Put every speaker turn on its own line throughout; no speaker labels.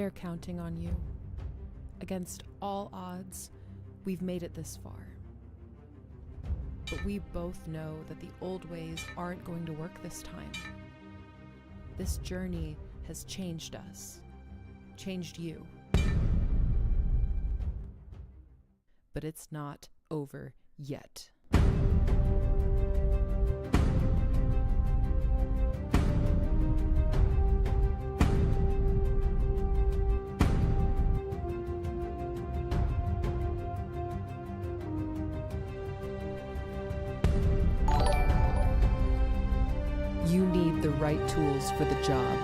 They're counting on you. Against all odds, we've made it this far. But we both know that the old ways aren't going to work this time. This journey has changed us, changed you. But it's not over yet. You need the right tools for the job.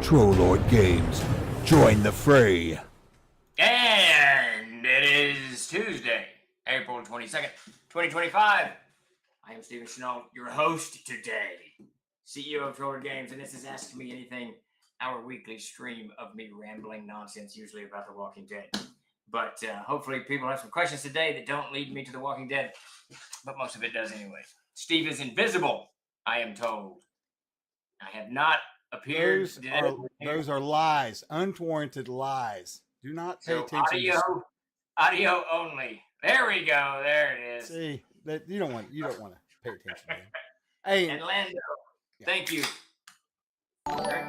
Trollord Games, join the fray.
And it is Tuesday, April 22nd, 2025. I am Stephen Chenault, your host today, CEO of Trollord Games, and this is Ask Me Anything, our weekly stream of me rambling nonsense, usually about The Walking Dead. But hopefully people have some questions today that don't lead me to The Walking Dead, but most of it does anyway. Steve is invisible, I am told. I have not appeared.
Those are lies, unwarranted lies. Do not pay attention.
Audio only. There we go. There it is.
See that you don't want to pay attention. Man. Hey,
and Lando, thank you. Okay.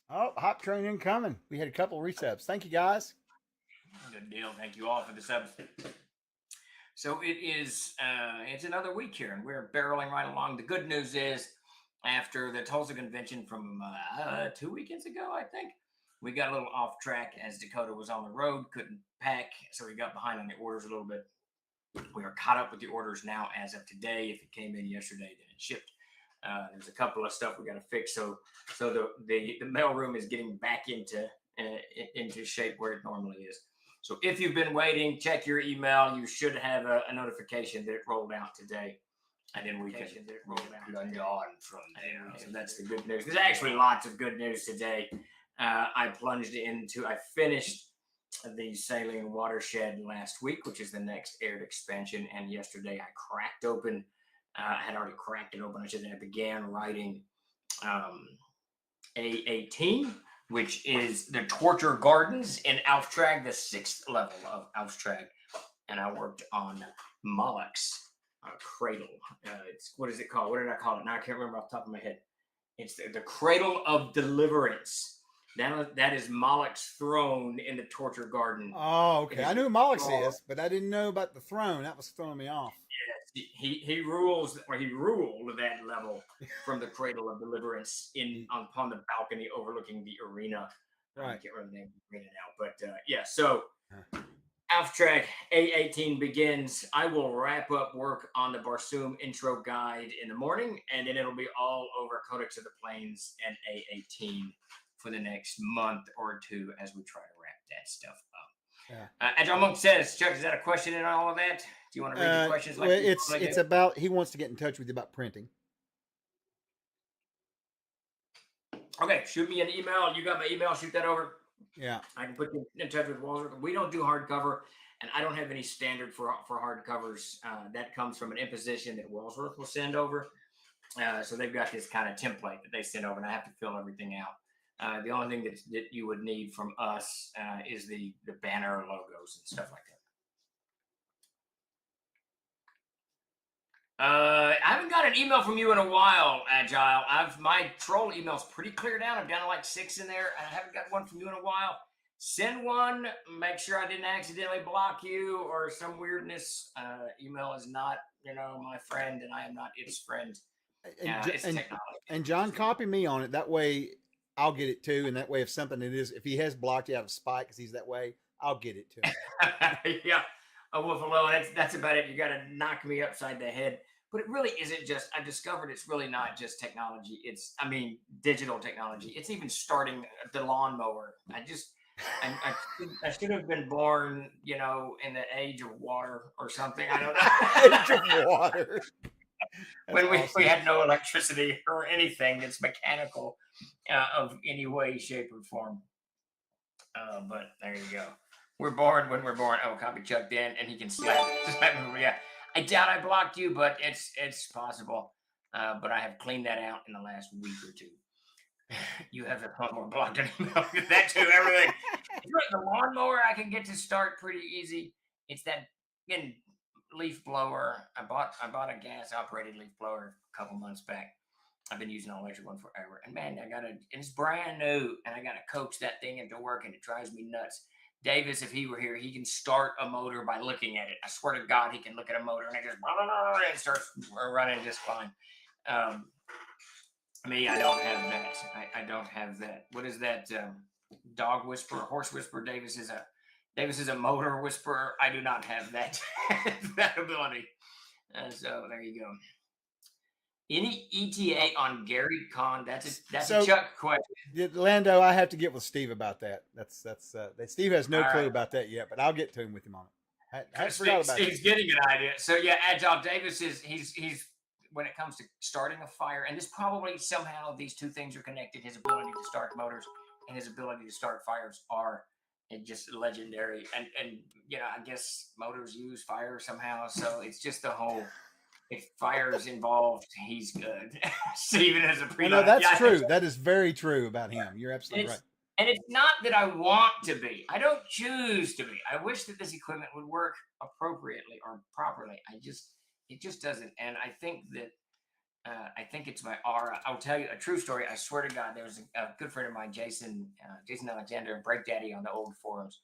Oh, hot train incoming. We had a couple of resubs. Thank you, guys.
Good deal. Thank you all for the subs. So it is. It's another week here, and we're barreling right along. The good news is, after the Tulsa convention from 2 weekends ago, I think, we got a little off track as Dakota was on the road, couldn't pack, so we got behind on the orders a little bit. We are caught up with the orders now as of today. If it came in yesterday, then it shipped. There's a couple of stuff we got to fix, so the mail room is getting back into shape where it normally is. So if you've been waiting, check your email. You should have a notification that it rolled out today. And then we can plunge on from there. So that's the good news. There's actually lots of good news today. I finished the Saline Watershed last week, which is the next aired expansion. And yesterday I had already cracked it open. I began writing A18, which is the Torture Gardens in Auftrag, the 6th level of Auftrag. And I worked on Moloch's cradle. What is it called? What did I call it? Now I can't remember off the top of my head. It's the Cradle of Deliverance. That is Moloch's throne in the Torture Garden.
Oh, okay. I knew Moloch's is, but I didn't know about the throne. That was throwing me off.
Yes, he ruled that level from the Cradle of Deliverance upon the balcony overlooking the arena.
Right.
I can't remember the name of the arena now, but yeah. So. Auftrag A18 begins. I will wrap up work on the Barum intro guide in the morning, and then it'll be all over Codex of the Plains and A18 for the next month or two as we try to wrap that stuff up. Yeah. Agile Monk says, Chuck, is that a question in all of that? Do you want to read the questions?
Well, it's about, he wants to get in touch with you about printing.
Okay, shoot me an email. You got my email, shoot that over.
Yeah,
I can put you in touch with Walsworth. We don't do hardcover, and I don't have any standard for hardcovers. That comes from an imposition that Walsworth will send over. So they've got this kind of template that they send over, and I have to fill everything out. The only thing that you would need from us is the banner logos and stuff like that. I haven't got an email from you in a while, Agile. My troll email's pretty cleared out. I'm down to like 6 in there. I haven't got one from you in a while. Send one. Make sure I didn't accidentally block you or some weirdness. Email is not, my friend, and I am not its friend. It's technology.
And John, copy me on it. That way, I'll get it too. And that way, if he has blocked you out of spite because he's that way, I'll get it too.
Yeah. A wolf alone. That's about it. You got to knock me upside the head. but it really isn't just. I've discovered it's really not just technology. Digital technology. It's even starting the lawn mower. I should have been born, in the age of water or something. I don't know.
Age of water.
When we had no electricity or anything that's mechanical of any way, shape, or form. But there you go. We're born when we're born. Oh, copy Chuck Dan, and he can slap me. Yeah, I doubt I blocked you, but it's possible. But I have cleaned that out in the last week or two. You have a lot more blocked than email. That too, everything. The lawnmower I can get to start pretty easy. It's that leaf blower. I bought a gas operated leaf blower a couple months back. I've been using an electric one forever, and man, it's brand new, and I gotta coax that thing into work, and it drives me nuts. Davis, if he were here, he can start a motor by looking at it. I swear to God, he can look at a motor and it just and starts running just fine. Me, I don't have that. I don't have that. What is that? Dog whisperer, horse whisperer. Davis is a motor whisperer. I do not have that that ability. So there you go. Any ETA on Gary Kahn? That's a Chuck question.
Lando, I have to get with Steve about that. That's Steve has no clue about that yet, but I'll get to him with him on it. I forgot about
Steve's getting an idea. So yeah, Agile Davis he's when it comes to starting a fire, and this probably somehow these two things are connected. His ability to start motors and his ability to start fires are just legendary. And I guess motors use fire somehow. So it's just the whole. If fire is involved, he's good. Steven is a pre.
No, that's true. That is very true about him. You're absolutely right.
And it's not that I want to be. I don't choose to be. I wish that this equipment would work appropriately or properly. It just doesn't. And I think that it's my aura. I'll tell you a true story. I swear to God, there was a good friend of mine, Jason Alexander, Break Daddy on the old forums.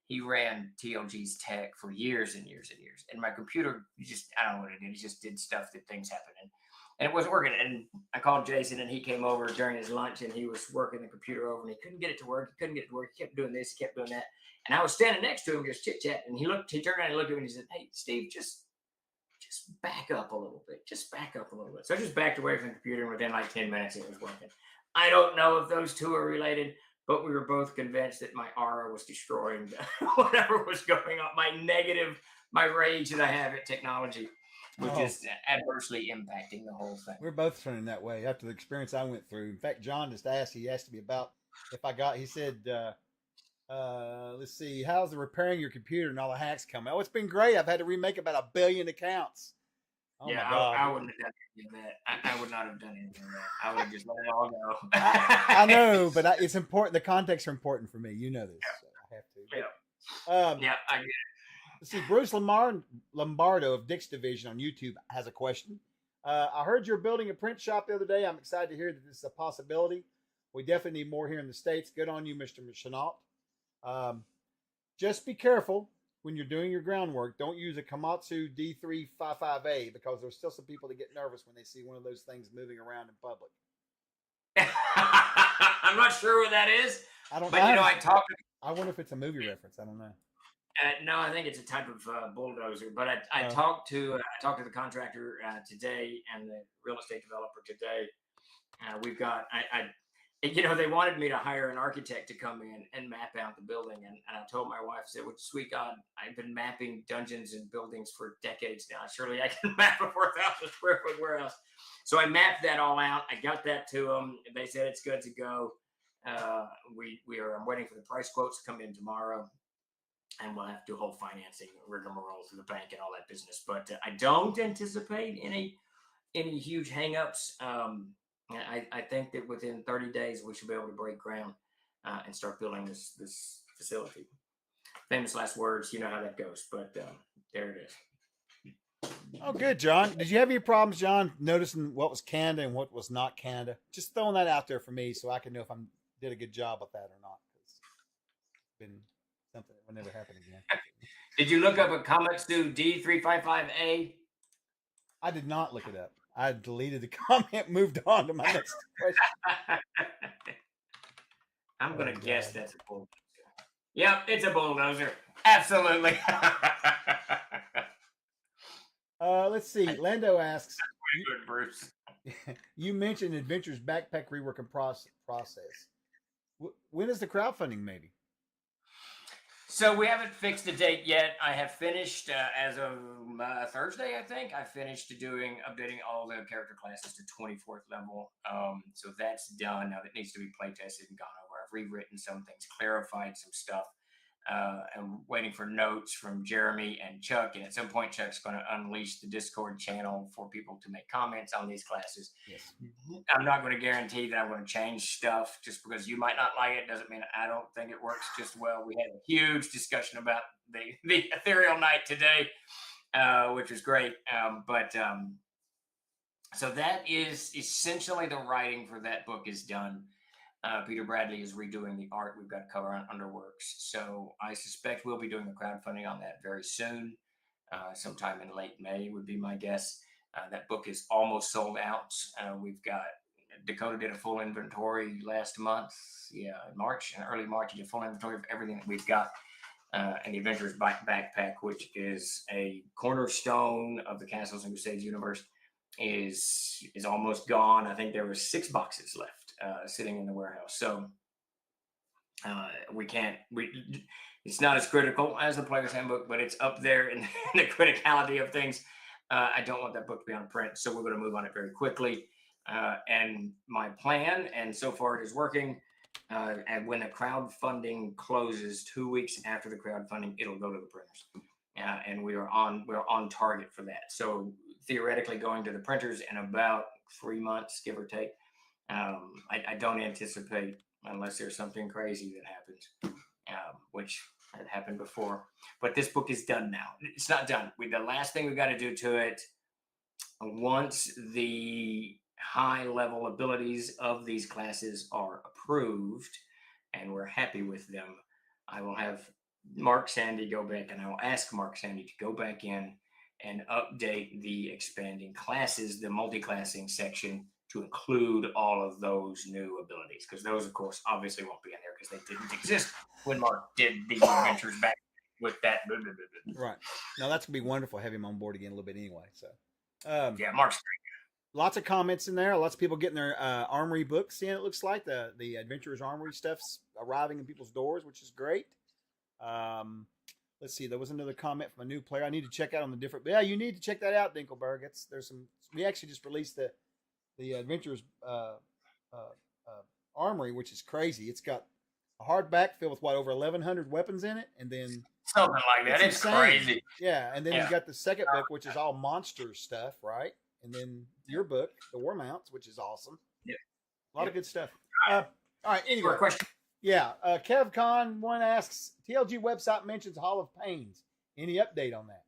He ran TLG's tech for years and years and years. And my computer I don't know what it did. It just did stuff that things happen. And it wasn't working. And I called Jason and he came over during his lunch and he was working the computer over and he couldn't get it to work. He kept doing this, he kept doing that. And I was standing next to him, just chit-chat. And he turned around and looked at me and he said, "Hey, Steve, just back up a little bit. Just back up a little bit." So I just backed away from the computer and within like 10 minutes it was working. I don't know if those two are related. But we were both convinced that my aura was destroying whatever was going on. My rage that I have at technology was just adversely impacting the whole thing.
We're both turning that way after the experience I went through. In fact, John just asked me about he said, let's see, how's the repairing your computer and all the hacks coming? Oh, it's been great. I've had to remake about 1 billion accounts. Oh
yeah,
my God.
I wouldn't have done any of that. I would not have done anything of that. I would have just let it all go.
I know, but it's important. The contexts are important for me. You know this. So I have to.
Yeah, I get it.
Let's see. Bruce Lombardo of Dick's Division on YouTube has a question. I heard you're building a print shop the other day. I'm excited to hear that this is a possibility. We definitely need more here in the States. Good on you, Mr. Chenault. Just be careful. When you're doing your groundwork, don't use a Komatsu D355A because there's still some people that get nervous when they see one of those things moving around in public.
I'm not sure what that is.
I don't.
But
I wonder if it's a movie reference. I don't know.
No, I think it's a type of bulldozer. But I talked to the contractor today and the real estate developer today. We've got they wanted me to hire an architect to come in and map out the building. And I told my wife, I said, well, sweet God, I've been mapping dungeons and buildings for decades now. Surely I can map a 4,000 square foot warehouse. So I mapped that all out. I got that to them. They said it's good to go. I'm waiting for the price quotes to come in tomorrow. And we'll have to do whole financing, rigmarole through the bank and all that business. But I don't anticipate any huge hangups. I think that within 30 days, we should be able to break ground and start building this facility. Famous last words, you know how that goes, but there it is.
Oh, good, John. Did you have any problems, John, noticing what was Canada and what was not Canada? Just throwing that out there for me so I can know if I did a good job with that or not. It's been something that will never happen again.
Did you look up a Komatsu D355A?
I did not look it up. I deleted the comment, moved on to my next question.
I'm going to guess that's a bulldozer. Yep, it's a bulldozer. Absolutely.
Let's see. Lando asks,
Good, Bruce.
you mentioned Adventures backpack reworking process. When is the crowdfunding? Maybe.
So we haven't fixed a date yet. I have finished as of Thursday, I think. I finished updating all the character classes to 24th level. So that's done. Now that needs to be play tested and gone over. I've rewritten some things, clarified some stuff. I'm waiting for notes from Jeremy and Chuck. And at some point, Chuck's going to unleash the Discord channel for people to make comments on these classes.
Yes.
I'm not going to guarantee that I'm going to change stuff just because you might not like it. Doesn't mean I don't think it works just well. We had a huge discussion about the Ethereal Knight today, which was great. So that is essentially the writing for that book is done. Peter Bradley is redoing the art. We've got cover on Underworks. So I suspect we'll be doing the crowdfunding on that very soon. Sometime in late May would be my guess. That book is almost sold out. We've got Dakota did a full inventory last month. Yeah, in early March, he did a full inventory of everything that we've got. And the Adventurer's Backpack, which is a cornerstone of the Castles and Crusades universe, is almost gone. I think there were 6 boxes left sitting in the warehouse. So it's not as critical as the Player's Handbook, but it's up there in the criticality of things. I don't want that book to be on print, so we're going to move on it very quickly. And my plan, and so far it is working, and when the crowdfunding closes 2 weeks after the crowdfunding, it'll go to the printers. And we're on target for that. So theoretically going to the printers in about 3 months, give or take. I don't anticipate, unless there's something crazy that happens, which had happened before. But this book is done now. It's not done. The last thing we got to do to it, once the high-level abilities of these classes are approved and we're happy with them, I will have Mark Sandy go back, and I will ask Mark Sandy to go back in and update the expanding classes, the multi-classing section, to include all of those new abilities, because those, of course, obviously won't be in there because they didn't exist when Mark did the adventures back with that.
Right. Now that's gonna be wonderful. Have him on board again a little bit anyway. So,
yeah, Mark's great.
Lots of comments in there. Lots of people getting their armory books in. It looks like the Adventurer's Armory stuff's arriving in people's doors, which is great. Let's see. There was another comment from a new player. I need to check out on the different. Yeah, you need to check that out, Dinkelberg. There's some. We actually just released the Adventurer's Armory, which is crazy. It's got a hardback filled with over 1,100 weapons in it, and then
something like that. It's crazy.
Yeah, and then you got the second book, which is all monster stuff, right? And then your book, the War Mounts, which is awesome.
Yeah,
a lot of good stuff. All right. Anyway,
question.
Yeah, KevCon one asks, TLG website mentions Hall of Pains. Any update on that?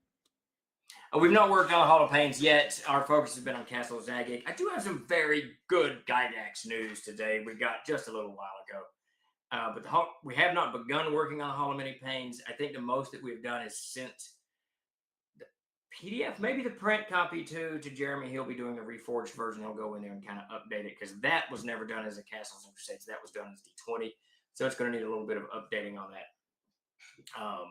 We've not worked on Hall of Pains yet. Our focus has been on Castle Zagig. I do have some very good Gygax news today. We got just a little while ago. But we have not begun working on Hall of Many Pains. I think the most that we've done is sent the PDF, maybe the print copy to Jeremy. He'll be doing the reforged version. He'll go in there and kind of update it, because that was never done as a Castles and Crusades. That was done as D20. So it's going to need a little bit of updating on that.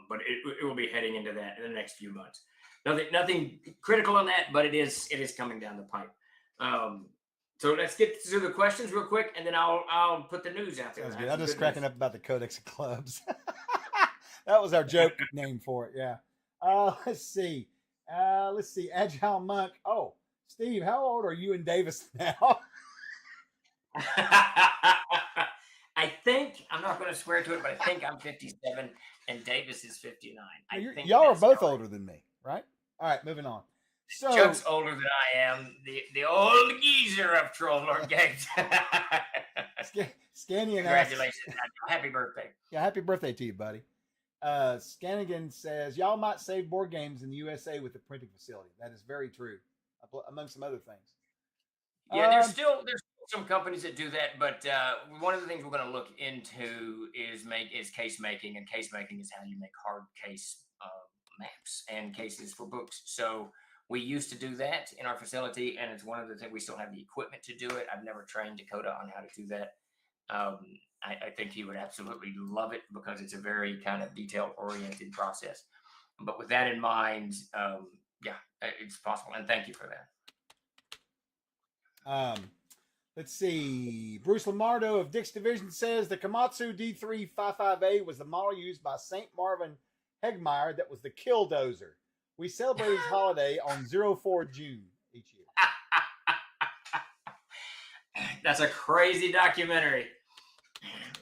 But it will be heading into that in the next few months. Nothing critical on that, but it is coming down the pipe. So let's get through the questions real quick, and then I'll put the news out there.
Sounds good. I'm just cracking up about the Codex of Clubs. That was our joke name for it. Yeah. Let's see. Agile Monk. Oh, Steve, how old are you and Davis now?
I think, I'm not going to swear to it, but I think I'm 57 and Davis is 59.
Y'all are both older than me, right? All right, moving on. So
Chuck's older than I am. The old geezer of Troll Lord Games.
Scanian
Congratulations. Happy birthday.
Yeah, happy birthday to you, buddy. Scanigan says, y'all might save board games in the USA with the printing facility. That is very true, among some other things.
Yeah, there's still some companies that do that, but one of the things we're going to look into is case making, and case making is how you make hard case maps and cases for books. So we used to do that in our facility, and it's one of the things. We still have the equipment to do it. I've never trained Dakota on how to do that. I think he would absolutely love it, because it's a very kind of detail oriented process. But with that in mind, yeah, it's possible. And thank you for that.
Let's see. Bruce Lamardo of Dick's Division says the Komatsu D355A was the model used by St. Marvin Hegmeyer that was the Killdozer. We celebrate his holiday on 04 June each year.
That's a crazy documentary.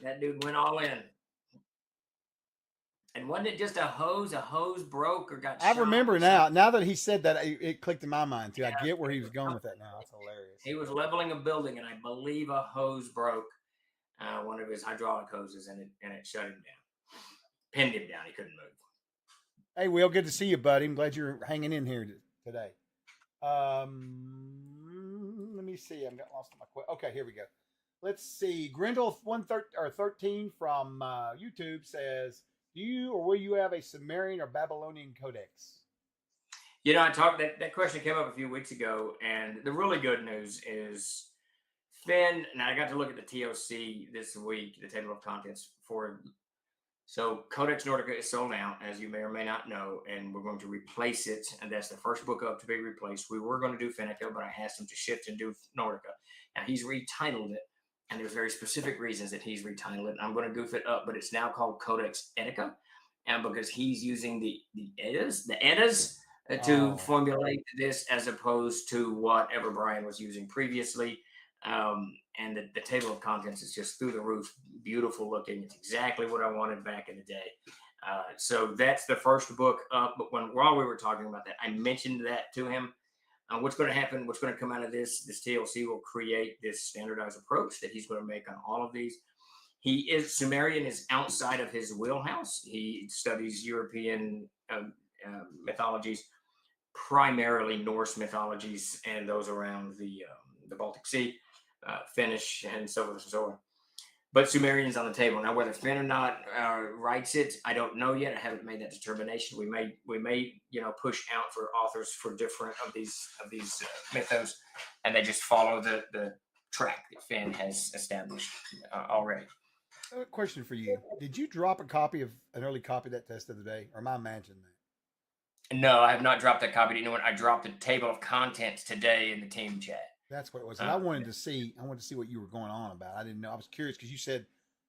That dude went all in. And wasn't it just a hose? A hose broke or got
I
shot
remember
or
now.
something?
Now that he said that, it clicked in my mind too.
Yeah.
I get where he was going with that now. That's hilarious.
He was leveling a building, and I believe a hose broke, one of his hydraulic hoses, and it shut him down, pinned him down. He couldn't move.
Hey, Will, good to see you, buddy. I'm glad you're hanging in here today. Let me see. I got lost on my question. Okay, here we go. Let's see. Grindle 13 from YouTube says, "Do you or will you have a Sumerian or Babylonian codex?"
You know, I talked that question came up a few weeks ago, and the really good news is Finn. Now I got to look at the TOC this week, the table of contents for. So Codex Nordica is sold out, as you may or may not know, and we're going to replace it, and that's the first book up to be replaced. We were going to do Finnica, but I asked him to shift and do Nordica. Now he's retitled it, and there's very specific reasons that he's retitled it. I'm going to goof it up, but it's now called Codex Etekica, and because he's using the Eddas to formulate this as opposed to whatever Brian was using previously. And the table of contents is just through the roof, beautiful looking. It's exactly what I wanted back in the day. So that's the first book up. But while we were talking about that, I mentioned that to him. What's going to happen, what's going to come out of this TLC will create this standardized approach that he's going to make on all of these. Sumerian is outside of his wheelhouse. He studies European mythologies, primarily Norse mythologies, and those around the Baltic Sea. Finnish and so forth and so on. But Sumerian's on the table. Now, whether Finn or not writes it, I don't know yet. I haven't made that determination. We may push out for authors for different of these mythos, and they just follow the track that Finn has established already.
A question for you. Did you drop an early copy of that test of the day, or am I imagining that?
No, I have not dropped that copy. You know what? I dropped the table of contents today in the team chat.
That's what it was. And I wanted to see what you were going on about. I didn't know. I was curious because you said,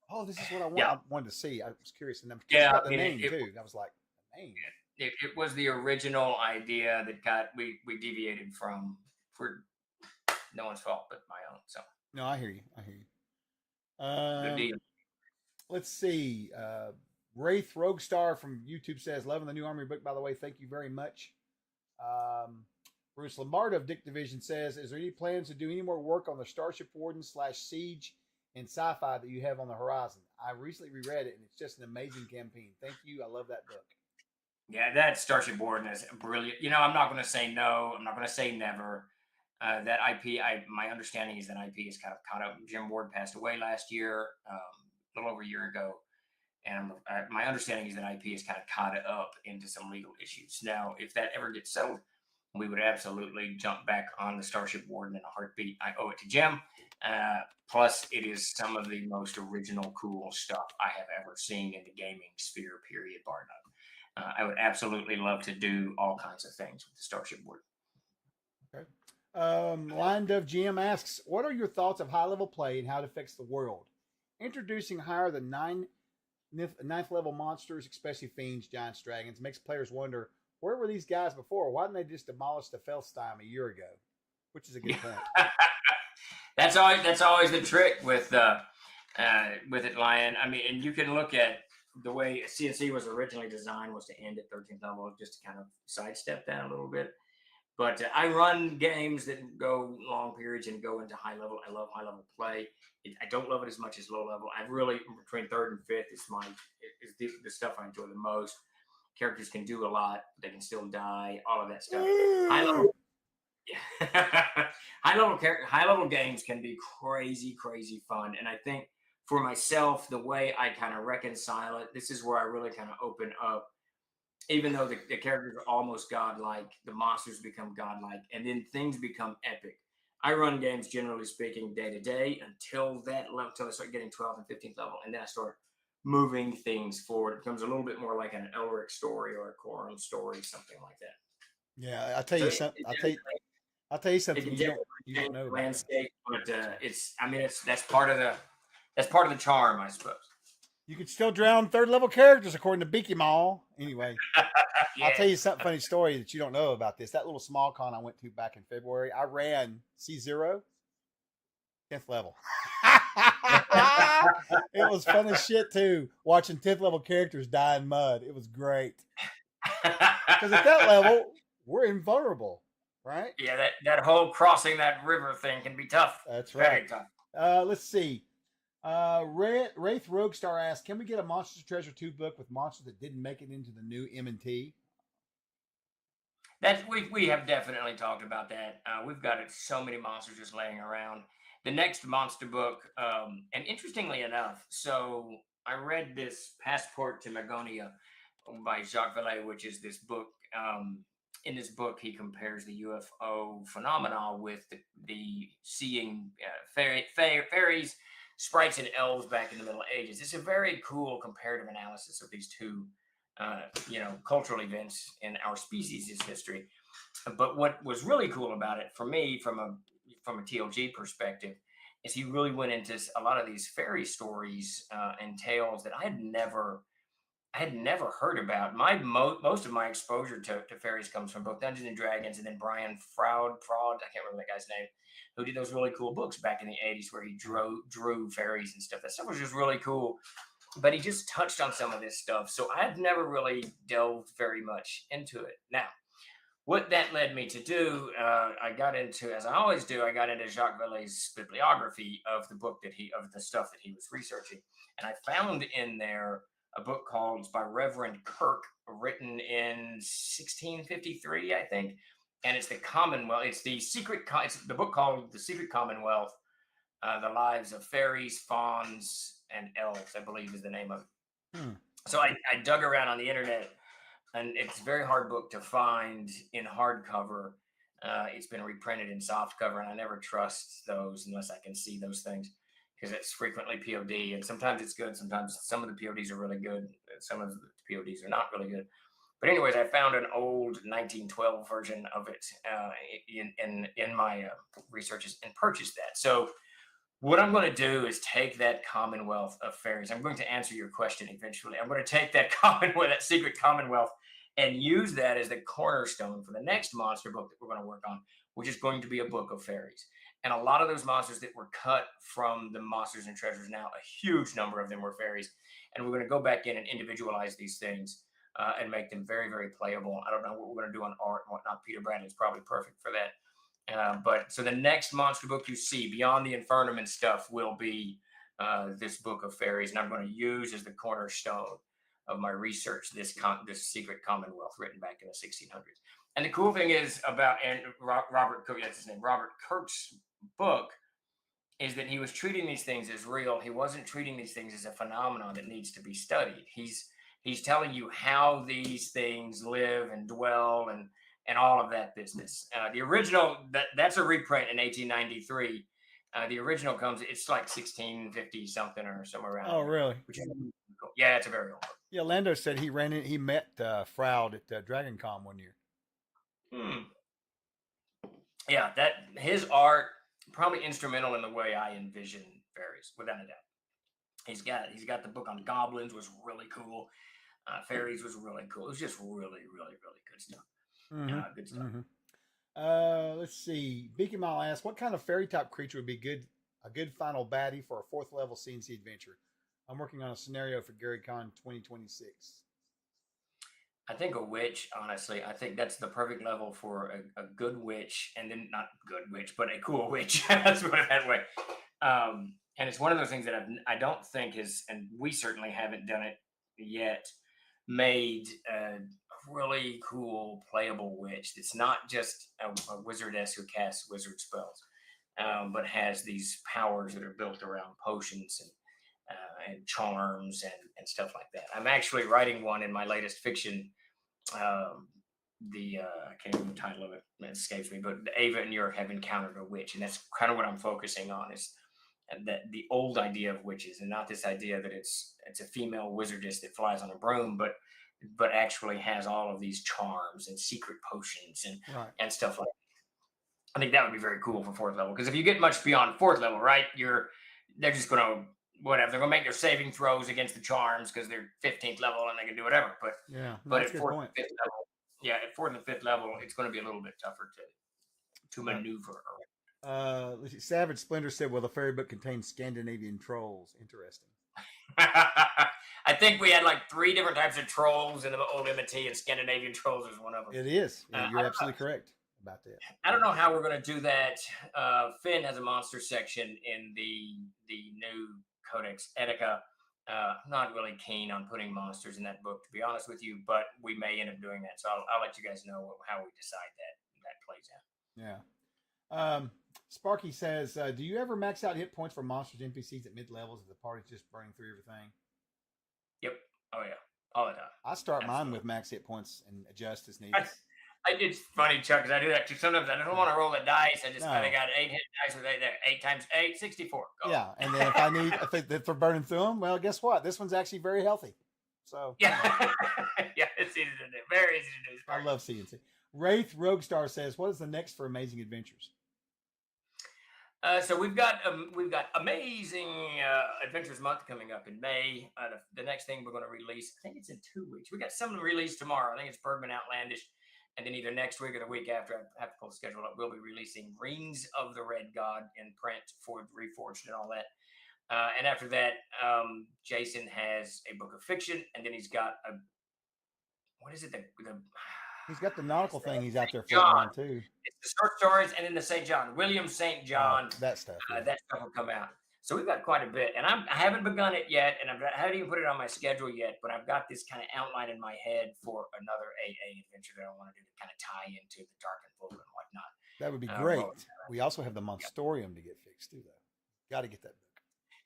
"Oh, this is what I want." Yeah. I wanted to see. I was curious, and I'm curious about the name too. I was like, "The name."
It was the original idea that we deviated from for no one's fault but my own. So
no, I hear you. Good deal. Let's see. Wraith Roguestar from YouTube says, "Loving the new Army book, by the way. Thank you very much." Bruce Lombardo of Dick Division says, "Is there any plans to do any more work on the Starship Warden / Siege and sci-fi that you have on the horizon? I recently reread it, and it's just an amazing campaign. Thank you. I love that book."
Yeah, that Starship Warden is brilliant. I'm not going to say no. I'm not going to say never. That IP, my understanding is that IP is kind of caught up. Jim Ward passed away last year, a little over a year ago. And my understanding is that IP is kind of caught up into some legal issues. Now, if that ever gets settled, we would absolutely jump back on the Starship Warden in a heartbeat. I owe it to Jim. Plus, it is some of the most original, cool stuff I have ever seen in the gaming sphere, period, bar none. I would absolutely love to do all kinds of things with the Starship Warden.
Okay. Lion Dove GM asks, "What are your thoughts of high-level play and how it affects the world? Introducing higher than ninth level monsters, especially fiends, giants, dragons, makes players wonder, where were these guys before? Why didn't they just demolish the Felstein a year ago?" Which is a good point.
That's always the trick with it, Lion. I mean, and you can look at the way CNC was originally designed was to end at 13th level, just to kind of sidestep that a little bit. But I run games that go long periods and go into high level. I love high level play. I don't love it as much as low level. I really, between 3rd and 5th is the stuff I enjoy the most. Characters can do a lot. They can still die. All of that stuff. High level games can be crazy, crazy fun. And I think for myself, the way I kind of reconcile it, this is where I really kind of open up. Even though the characters are almost godlike, the monsters become godlike, and then things become epic. I run games, generally speaking, day to day until I start getting 12th and 15th level, and then I start moving things forward. It becomes a little bit more like an Elric story or a Corum story, something like that.
Yeah, I'll tell
So
you something. I'll tell you
it
something
can
you
definitely
don't
change
know
the
about this.
landscape, but it's I mean that's part of the charm, I suppose.
You could still drown third level characters according to Beaky Mall. Anyway, I'll tell
Yeah.
you something funny story that you don't know about this. That little small con I went to back in February, I ran C0, 10th level. It was fun as shit too, watching 10th level characters die in mud. It was great. Because at that level, we're invulnerable, right?
Yeah, that whole crossing that river thing can be tough.
That's right.
Very tough.
Let's see. Wraith Roguestar asks, "Can we get a Monsters of Treasure 2 book with monsters that didn't make it into the new M&T?"
That's we have definitely talked about that. We've got so many monsters just laying around. The next monster book, and interestingly enough, so I read this Passport to Magonia by Jacques Vallée, which is this book. In this book, he compares the UFO phenomena with the seeing fairies, sprites, and elves back in the Middle Ages. It's a very cool comparative analysis of these two cultural events in our species' history. But what was really cool about it for me, from a TLG perspective, is he really went into a lot of these fairy stories and tales that I had never heard about. Most of my exposure to fairies comes from both Dungeons and Dragons and then Brian Froud, I can't remember that guy's name, who did those really cool books back in the 80s where he drew fairies and stuff. That stuff was just really cool. But he just touched on some of this stuff. So I had never really delved very much into it. Now, what that led me to do, I got into, as I always do, I got into Jacques Vallée's bibliography of of the stuff that he was researching. And I found in there a book called by Reverend Kirk, written in 1653, I think. And it's the Commonwealth. It's the book called The Secret Commonwealth, The Lives of Fairies, Fauns, and Elves, I believe is the name of it.
Hmm.
So I dug around on the internet, and it's a very hard book to find in hardcover. It's been reprinted in softcover, and I never trust those unless I can see those things, because it's frequently POD, and sometimes it's good. Sometimes some of the PODs are really good. Some of the PODs are not really good. But anyways, I found an old 1912 version of it in my researches and purchased that. So what I'm going to do is take that Commonwealth of Fairies. I'm going to answer your question eventually. I'm going to take that Commonwealth, that Secret Commonwealth, and use that as the cornerstone for the next monster book that we're going to work on, which is going to be a book of fairies. And a lot of those monsters that were cut from the Monsters and Treasures now, a huge number of them were fairies. And we're going to go back in and individualize these things and make them very, very playable. I don't know what we're going to do on art and whatnot. Peter Brandon's probably perfect for that. But so the next monster book you see beyond the Infernum and stuff will be this book of fairies, and I'm going to use as the cornerstone of my research this Secret Commonwealth written back in the 1600s. And the cool thing is about Robert Kirk, that's his name, Robert Kirk's book, is that he was treating these things as real. He wasn't treating these things as a phenomenon that needs to be studied. He's telling you how these things live and dwell and all of that business. The original, that's a reprint in 1893. The original it's like 1650 something or somewhere around.
Oh, really?
Which is cool. Yeah, it's a very old book.
Yeah, Lando said he met Froud at DragonCon one year.
Yeah, his art probably instrumental in the way I envision fairies, without a doubt. He's got the book on goblins, was really cool. Fairies was really cool. It was just really, really, really good stuff.
Mm-hmm.
Good stuff.
Mm-hmm. Let's see. Beaky Mile asks, "What kind of fairy type creature would be a good final baddie for a 4th level CNC adventure? I'm working on a scenario for GaryCon 2026."
I think a witch, honestly. I think that's the perfect level for a good witch, and then not good witch, but a cool witch. Let's put it that way. And it's one of those things that I don't think is, and we certainly haven't done it yet, made a really cool playable witch that's not just a wizardess who casts wizard spells, but has these powers that are built around potions and charms and stuff like that. I'm actually writing one in my latest fiction. I can't remember the title of it. It escapes me. But Ava and York have encountered a witch, and that's kind of what I'm focusing on, is that the old idea of witches, and not this idea that it's a female wizardess that flies on a broom, but but actually has all of these charms and secret potions and stuff like that. I think that would be very cool for 4th level, because if you get much beyond 4th level, right, they're just going to whatever, they're going to make their saving throws against the charms because they're 15th level and they can do whatever. But at 4th and 5th level, at 4th and 5th level, it's going to be a little bit tougher to maneuver.
Let's see. Savage Splendor said, "Well, the fairy book contains Scandinavian trolls." Interesting.
I think we had like 3 different types of trolls in the old MT, and Scandinavian trolls is one of them.
It is. You're absolutely correct about that.
I don't know how we're going to do that. Finn has a monster section in the new Codex Etekica. I'm not really keen on putting monsters in that book, to be honest with you, but we may end up doing that. So I'll let you guys know how we decide that plays out.
Yeah. Sparky says, do you ever max out hit points for monsters NPCs at mid levels if the party's just burning through everything?
Yep. Oh yeah. All the time.
I start mine with max hit points and adjust as needed.
It's funny, Chuck, because I do that too. Sometimes I don't want to roll the dice. I got 8 hit dice with 8 times 8, 64. Go.
Yeah, and then if they're burning through them, well, guess what? This one's actually very healthy. So
yeah, it's easy to do. Very easy to do.
I love CNC. Wraith Roguestar says, "What is the next for Amazing Adventures?"
So we've got Amazing Adventures Month coming up in May. The next thing we're going to release, I think it's in 2 weeks. We got something to release tomorrow. I think it's Bergman Outlandish. And then either next week or the week after, I have to pull the schedule up, we'll be releasing Rings of the Red God in print for Reforged and all that. And after that, Jason has a book of fiction, and then he's got what is it?
He's got the nautical thing he's out there floating on too.
It's the short stories, and then the St. John, William St. John.
That stuff.
That stuff will come out. So we've got quite a bit, and I haven't begun it yet, and I haven't even put it on my schedule yet, but I've got this kind of outline in my head for another AA adventure that I want to do to kind of tie into the Darkened Book and whatnot.
That would be great. We also have the Monstorium to get fixed too, though. Got to get that book.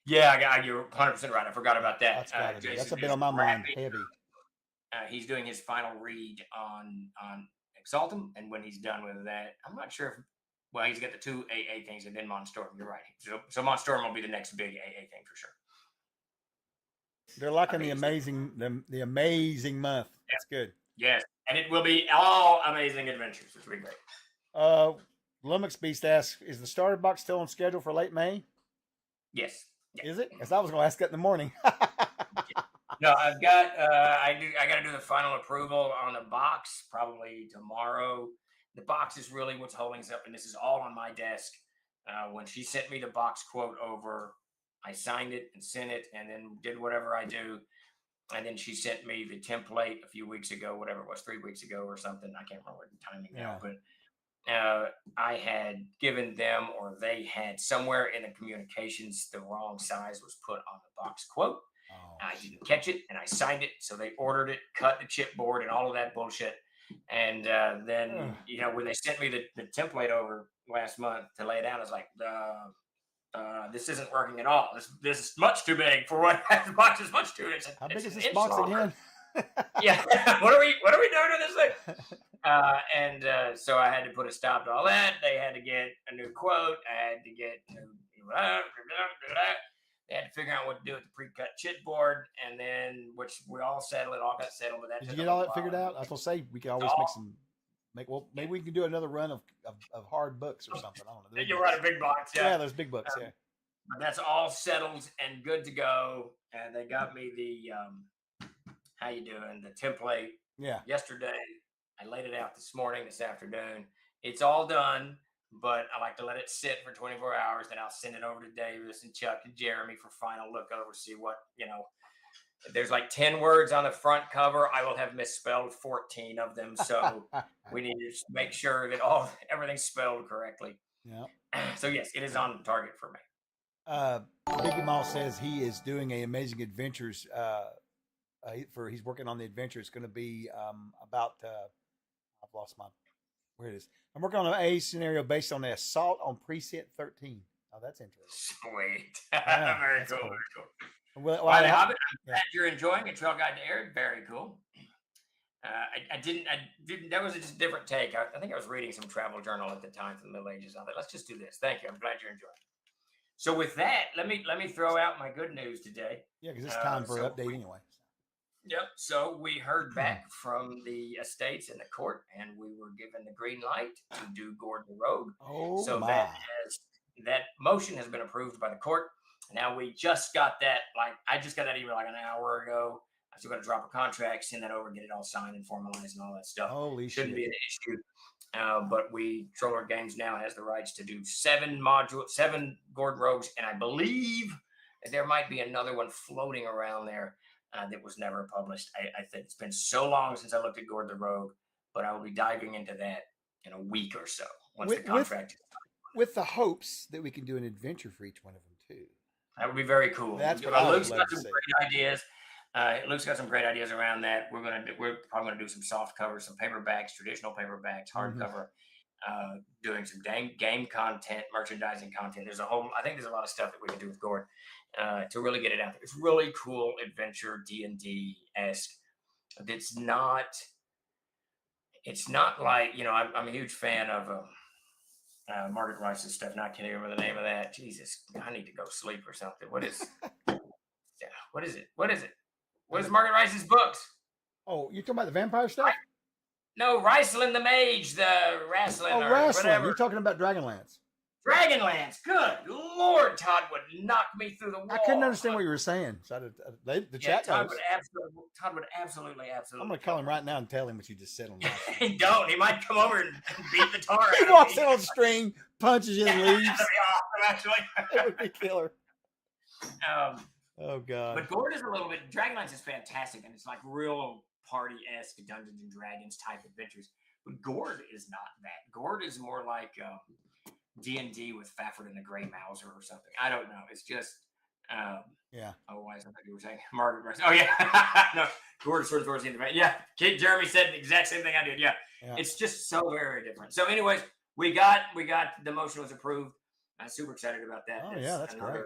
Yeah, you're 100% right. I forgot about that.
That's a bit on my mind, heavy.
He's doing his final read on Exaltum, and when he's done with that, I'm not sure if. Well, he's got the 2 AA things, and then Monstorium. You're right. So Monstorium will be the next big AA thing for sure.
They're liking the amazing month. That's good.
Yes, and it will be all amazing adventures, which will be great.
Lumix Beast asks, "Is the starter box still on schedule for late May?"
Yes.
Is it? Because I was going to ask that in the morning.
No, I've got. I got to do the final approval on the box probably tomorrow. The box is really what's holding us up, and this is all on my desk. When she sent me the box quote over, I signed it and sent it, and then did whatever I do. And then she sent me the template a few weeks ago, whatever it was, 3 weeks ago or something. I can't remember the timing now, but I had given them, or they had somewhere in the communications, the wrong size was put on the box quote. I didn't catch it, and I signed it. So they ordered it, cut the chipboard, and all of that bullshit. And then, when they sent me the template over last month to lay it out, I was like, this isn't working at all. This is much too big for what the box is much too big.
How big is this box again?
Yeah. What are we doing to this thing? So I had to put a stop to all that. They had to get a new quote. I had to get They had to figure out what to do with the pre-cut chipboard, and then which we all settled. It all got settled. But that
did you get all that figured out? I was gonna say we could always maybe we can do another run of hard books or something. I don't know.
You're right, a big box.
Yeah, there's big books. Yeah,
but that's all settled and good to go. And they got me the how you doing the template.
Yeah.
Yesterday, I laid it out this afternoon. It's all done. But I like to let it sit for 24 hours. Then I'll send it over to Davis and Chuck and Jeremy for final look over, see what, if there's like 10 words on the front cover, I will have misspelled 14 of them. So we need to make sure that everything's spelled correctly.
Yeah.
So yes, it is on target for me.
Biggie Mall says he is doing a Amazing Adventures. He's working on the adventure. It's going to be about, I've lost my, where it is. I'm working on an A scenario based on the assault on Precinct 13. Oh, that's interesting.
Sweet.
Yeah,
very cool.
Cool.
Very cool. I'm glad you're enjoying it. Trail Guide to Arid. Very cool. I didn't, that was just a different take. I think I was reading some travel journal at the time from the Middle Ages. I thought, let's just do this. Thank you. I'm glad you're enjoying it. So with that, let me throw out my good news today.
Yeah, because it's time for an update anyway.
Yep. So we heard back from the estates and the court, and we were given the green light to do Gord the Rogue.
Oh
So
my!
that motion has been approved by the court. Now we just got that. Like I just got that email like an hour ago. I still got to drop a contract, send that over, get it all signed and formalized and all that stuff.
Holy
Shouldn't
shit!
be an issue. But Troller Games now has the rights to do 7 Gord Rogues, and I believe there might be another one floating around there that was never published. I think it's been so long since I looked at Gord the Rogue, but I will be diving into that in a week or so once the contract is done.
With the hopes that we can do an adventure for each one of them too.
That would be very cool.
That's what I would
Luke's
love
got
to
some
see.
great ideas. Luke's got some great ideas around that. We're probably gonna do some soft covers, some paperbacks, traditional paperbacks, hardcover, doing some game content, merchandising content. I think there's a lot of stuff that we can do with Gord to really get it out there. It's really cool adventure D&D-esque. It's not like, I'm a huge fan of Margaret Rice's stuff. Now I can't even remember the name of that. Jesus, I need to go sleep or something. What is it? What is Margaret Rice's books?
Oh, you're talking about the vampire stuff?
No, Ricelin the Mage, the wrestling or
wrestling.
whatever.
You're talking about Dragonlance.
Dragonlance. Good Lord, Todd would knock me through the wall.
I couldn't understand what you were saying. So the chat
Todd
knows.
would absolutely.
I'm going to call him right now and tell him what you just said on live.
He don't. He might come over and beat the tar out
He
of
walks
me.
in on the string, punches you, and leaves.
That'd be awesome, actually.
That would be killer. Oh God!
But Gord is a little bit. Dragonlance is fantastic, and it's like real party-esque Dungeons and Dragons type adventures. But Gord is not that. Gord is more like D&D with Fafford and the Grey Mouser or something. I don't know. It's just
yeah.
Oh, why is that you were saying? Margaret Rice. Oh yeah, no. Gord is sort of towards the end of it. Yeah, Jeremy said the exact same thing I did. Yeah, it's just so very, very different. So, anyways, we got the motion was approved. I'm super excited about that.
Oh yeah, that's great.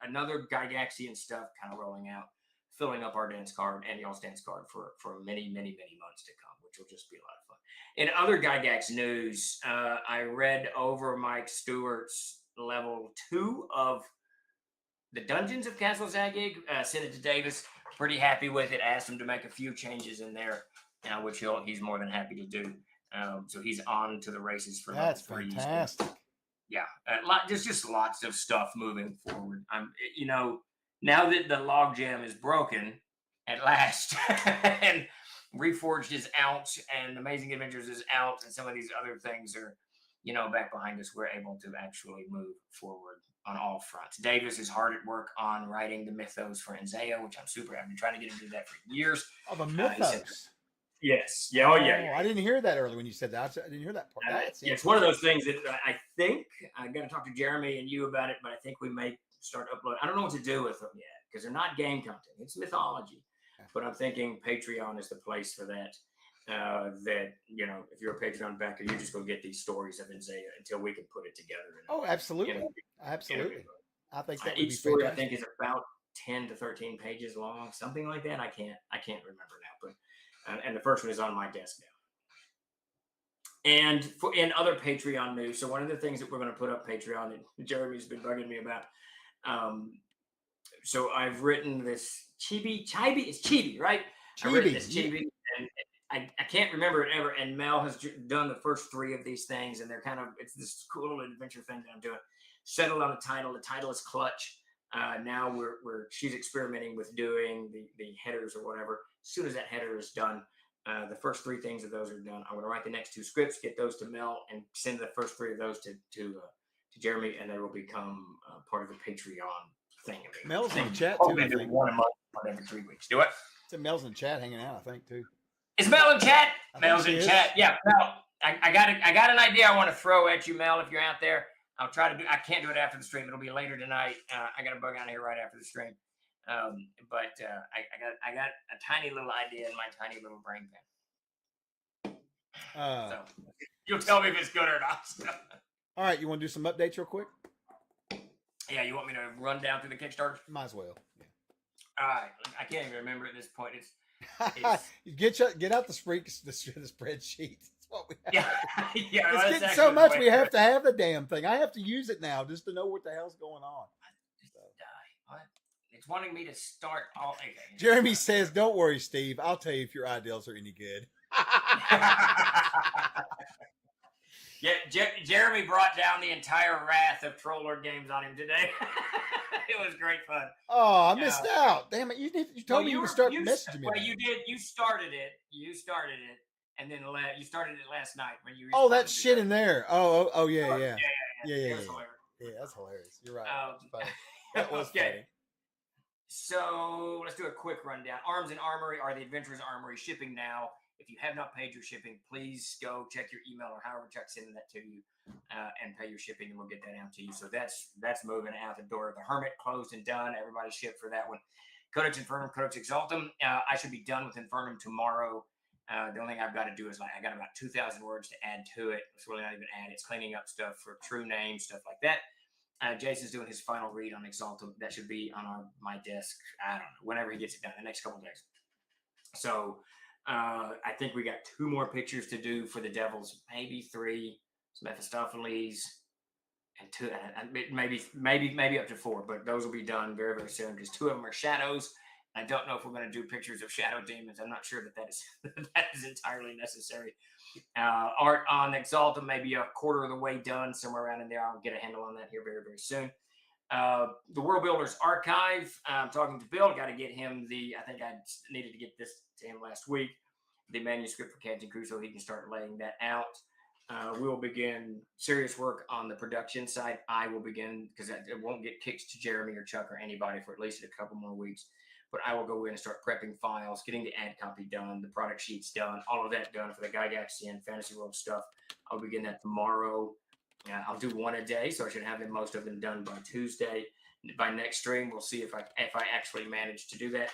Another Gygaxian stuff kind of rolling out, filling up our dance card and y'all's dance card for many, many, many months to come, which will just be a lot of fun. In other Gygax news, I read over Mike Stewart's level 2 of the Dungeons of Castle Zagig, sent it to Davis. Pretty happy with it. Asked him to make a few changes in there, which he's more than happy to do. So he's on to the races for
that's
level 3.
fantastic.
Yeah, just lots of stuff moving forward. Now that the logjam is broken at last, and Reforged is out, and Amazing Adventures is out, and some of these other things are, back behind us, we're able to actually move forward on all fronts. Davis is hard at work on writing the mythos for Enzea, which I'm super. I've been trying to get him to do that for years.
Oh, the mythos.
Yes. Yeah. Oh, yeah.
I didn't hear that earlier when you said that. I didn't hear that part.
It's one of those things that I think I got to talk to Jeremy and you about it, but I think we may start uploading. I don't know what to do with them yet because they're not game content. It's mythology, but I'm thinking Patreon is the place for that. That if you're a Patreon backer, you just go get these stories of Enzea until we can put it together.
Oh, absolutely, absolutely. I think that
each story I think is about 10 to 13 pages long, something like that. I can't remember now, but. And the first one is on my desk now. And in other Patreon news, so one of the things that we're going to put up Patreon, and Jeremy's been bugging me about. So I've written this Chibi, it's Chibi, right? I've written this Chibi, and I can't remember it ever. And Mel has done the first 3 of these things, and they're it's this cool little adventure thing that I'm doing. Settled on a title. The title is Clutch. Now she's experimenting with doing the headers or whatever. As soon as that header is done, the first 3 things of those are done. I'm going to write the next 2 scripts, get those to Mel, and send the first 3 of those to Jeremy, and they will become part of the Patreon thing.
Mel's in the chat too. I think.
One a month, one every 3 weeks. Do it.
So Mel's in the chat hanging out, I think too.
Is Mel in chat? Mel's in chat. Yeah, Mel. I got an idea I want to throw at you, Mel. If you're out there, I'll try to do. I can't do it after the stream. It'll be later tonight. I got to bug out of here right after the stream. But I got a tiny little idea in my tiny little brain pan. So you'll tell me if it's good or not.
All right, you want to do some updates real quick?
Yeah, you want me to run down through the Kickstarter?
Might as well. Yeah.
All right, I can't even remember at this point. It's
get out the spreadsheet. That's what we have.
Yeah.
It's getting so much we have to have the damn thing. I have to use it now just to know what the hell's going on.
What? It's wanting me to start all. Okay.
Jeremy says, "Don't worry, Steve. I'll tell you if your ideals are any good."
Yeah, Jeremy brought down the entire wrath of Troll Lord Games on him today. It was great fun.
Oh, I missed out. Damn it! You told me you would start messaging me.
Well, you did. You started it, and then you started it last night when you.
Oh, that shit in there. Oh, yeah.
Yeah.
Yeah, that's hilarious. You're right.
Um,
That was funny.
So let's do a quick rundown. Arms and Armory are the Adventurers Armory shipping now. If you have not paid your shipping, please go check your email or however Chuck's sending that to you and pay your shipping, and we'll get that out to you. So that's moving out the door. The Hermit closed and done. Everybody shipped for that one. Codex Infernum, Codex Exaltum. I should be done with Infernum tomorrow. The only thing I've got to do is I got about 2,000 words to add to it. It's really not even add. It's cleaning up stuff for true names, stuff like that. Jason's doing his final read on Exaltum. That should be on my desk. I don't know, whenever he gets it done, the next couple of days. So I think we got 2 more pictures to do for the Devils, maybe 3, some Mephistopheles, and 2, maybe up to 4. But those will be done very, very soon because 2 of them are shadows. I don't know if we're going to do pictures of shadow demons. I'm not sure that is entirely necessary. Art on Exaltum, maybe a quarter of the way done, somewhere around in there. I'll get a handle on that here very, very soon. The World Builders Archive. I'm talking to Bill. Got to get him I think I needed to get this to him last week, the manuscript for Captain Crew, so he can start laying that out. We'll begin serious work on the production side. I will begin because it won't get kicked to Jeremy or Chuck or anybody for at least a couple more weeks. But I will go in and start prepping files, getting the ad copy done, the product sheets done, all of that done for the Gygaxian Fantasy World stuff. I'll begin that tomorrow. I'll do 1 a day, so I should have most of them done by Tuesday. By next stream, we'll see if I actually manage to do that.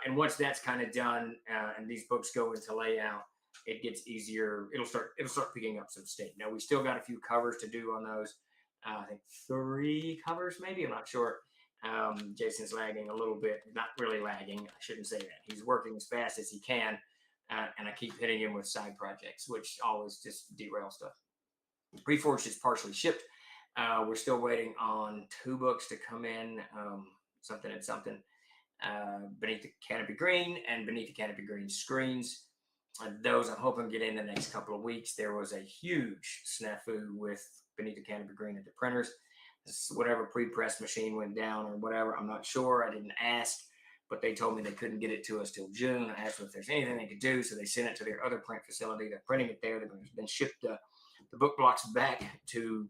And once that's kind of done, and these books go into layout, it gets easier. It'll start picking up some steam. Now we still got a few covers to do on those. I think 3 covers, maybe. I'm not sure. Jason's lagging a little bit, not really lagging. I shouldn't say that. He's working as fast as he can, and I keep hitting him with side projects, which always just derail stuff. Reforged is partially shipped. We're still waiting on 2 books to come in, something and something. Beneath the Canopy Green and Beneath the Canopy Green screens. Those I'm hoping to get in the next couple of weeks. There was a huge snafu with Beneath the Canopy Green at the printers. Whatever pre-press machine went down or whatever, I'm not sure. I didn't ask, but they told me they couldn't get it to us till June. I asked them if there's anything they could do, so they sent it to their other print facility. They're printing it there. They're going to then ship the book blocks back to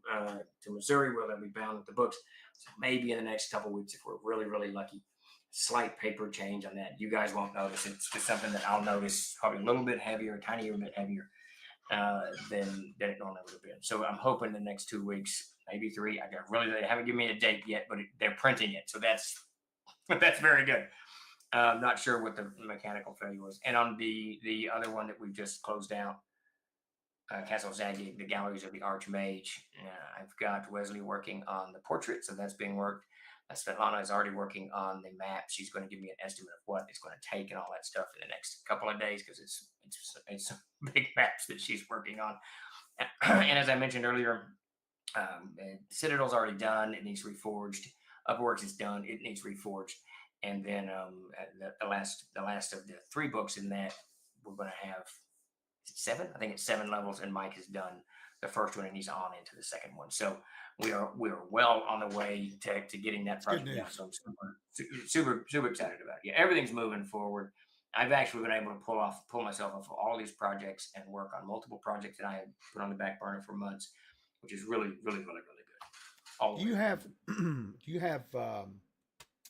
Missouri, where they'll be bound with the books. So maybe in the next couple of weeks, if we're really, really lucky, slight paper change on that. You guys won't notice. It's just something that I'll notice, probably a little bit heavier, a tiny bit heavier than it normally would have been. So I'm hoping the next 2 weeks, maybe 3. They haven't given me a date yet, but they're printing it, so that's very good. Not sure what the mechanical failure was. And on the other one that we've just closed out, Castle Zagig, the Galleries of the Archmage. I've got Wesley working on the portrait, so that's being worked. Svetlana is already working on the map. She's going to give me an estimate of what it's going to take and all that stuff in the next couple of days because it's big maps that she's working on. And as I mentioned earlier, Citadel's already done. It needs reforged. Upworks is done. It needs reforged. And then the last of the 3 books in that, we're going to have 7. I think it's 7 levels, and Mike has done the first one, and he's on into the second one. So we are well on the way to getting that project done. So I'm super excited about it. Yeah, everything's moving forward. I've actually been able to pull myself off of all these projects and work on multiple projects that I had put on the back burner for months, which is really, really, really, really good.
Do you have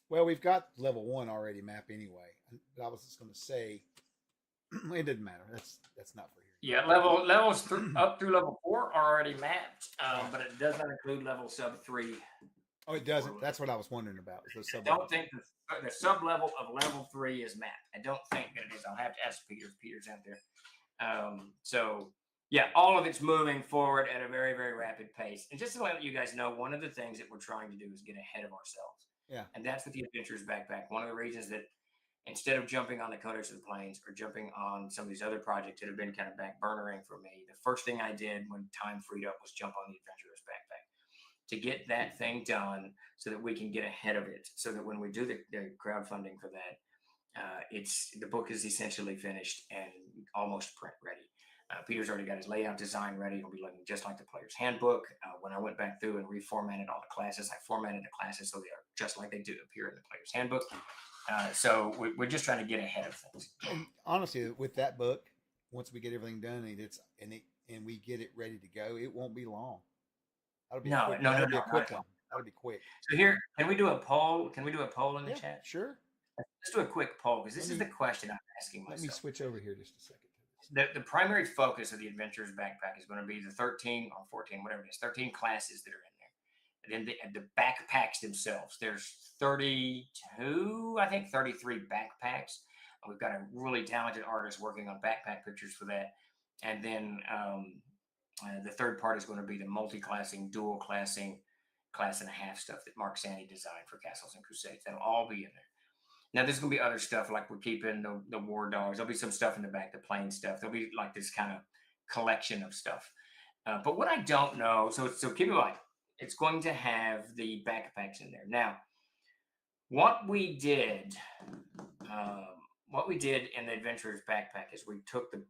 well, we've got level 1 already mapped anyway, but I was just going to say it didn't matter. That's not for here.
Yeah, levels up through level 4 are already mapped, but it does not include level sub 3.
Oh, it doesn't. That's what I was wondering about.
I don't think the sub level of level 3 is mapped. I don't think that it is. I'll have to ask Peter. Peter's out there. So yeah, all of it's moving forward at a very, very rapid pace. And just to let you guys know, one of the things that we're trying to do is get ahead of ourselves.
Yeah.
And that's with the Adventurers Backpack. One of the reasons that instead of jumping on the Codex of the Plains or jumping on some of these other projects that have been kind of back burnering for me, the first thing I did when time freed up was jump on the Adventurers Backpack. to get that thing done so that we can get ahead of it. So that when we do the crowdfunding for that, the book is essentially finished and almost print ready. Peter's already got his layout design ready. It'll be looking just like the player's handbook. When I went back through and reformatted all the classes, I formatted the classes so they are just like they do appear in the player's handbook. So we're just trying to get ahead of things.
And honestly, with that book, once we get everything done and we get it ready to go, it won't be long. That'll be
No.
That'll be quick.
So here, can we do a poll? Can we do a poll in the chat?
Sure.
Let's do a quick poll because this is the question I'm asking myself.
Let me switch over here just a second.
The primary focus of the Adventurer's Backpack is going to be the 13 or 14, whatever it is, 13 classes that are in there. And then the backpacks themselves. There's 32, I think 33 backpacks. We've got a really talented artist working on backpack pictures for that. And then the third part is going to be the multi-classing, dual classing, class and a half stuff that Mark Sandy designed for Castles and Crusades. That'll all be in there. Now, there's going to be other stuff, like we're keeping the war dogs. There'll be some stuff in the back, the plain stuff. There'll be like this kind of collection of stuff. But what I don't know, so keep in mind, it's going to have the backpacks in there. Now, what we did in the Adventurer's Backpack is we took the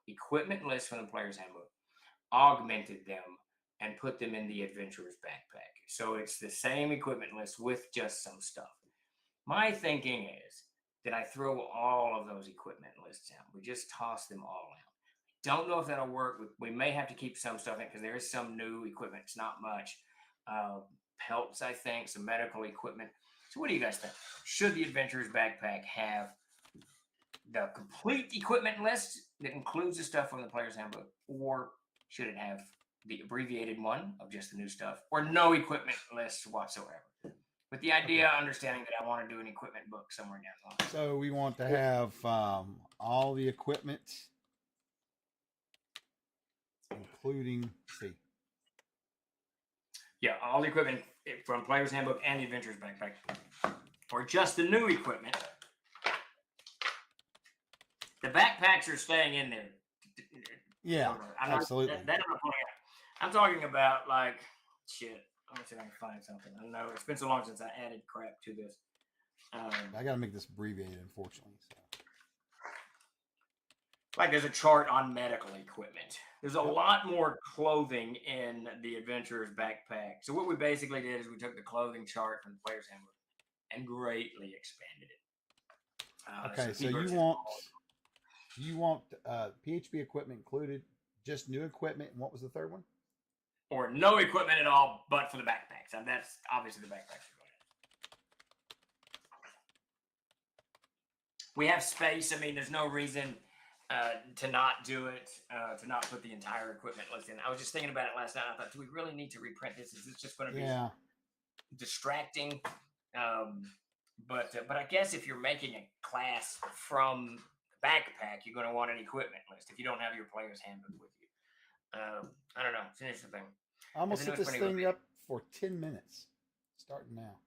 equipment list from the Player's Handbook, augmented them, and put them in the Adventurer's Backpack. So it's the same equipment list with just some stuff. My thinking is that I throw all of those equipment lists out. We just toss them all out. Don't know if that'll work. We may have to keep some stuff in because there is some new equipment. It's not much. Pelts, I think, some medical equipment. So what do you guys think? Should the Adventurer's Backpack have the complete equipment list that includes the stuff from the Player's Handbook? Or should it have the abbreviated one of just the new stuff? Or no equipment list whatsoever? With the idea, understanding that I want to do an equipment book somewhere down the line.
So we want to have all the equipment, including,
Yeah, all the equipment from Player's Handbook and the Adventurer's Backpack. Or just the new equipment. The backpacks are staying in there.
Yeah, absolutely.
I'm talking about like shit. Let me see if I can find something. I don't know. It's been so long since I added crap to this.
I got to make this abbreviated, unfortunately. So.
Like there's a chart on medical equipment. There's a lot more clothing in the Adventurer's Backpack. So what we basically did is we took the clothing chart from the Player's Handbook and greatly expanded it.
Okay, so you want PHP equipment included, just new equipment, and what was the third one?
Or no equipment at all, but for the backpacks. And that's obviously the backpacks are going in. We have space. I mean, there's no reason to not do it, to not put the entire equipment list in. I was just thinking about it last night. I thought, do we really need to reprint this? Is this just going to be distracting? But I guess if you're making a class from the backpack, you're going to want an equipment list if you don't have your Player's Handbook with you. I don't know. It's an interesting thing.
I almost set this thing up for 10 minutes. Starting now.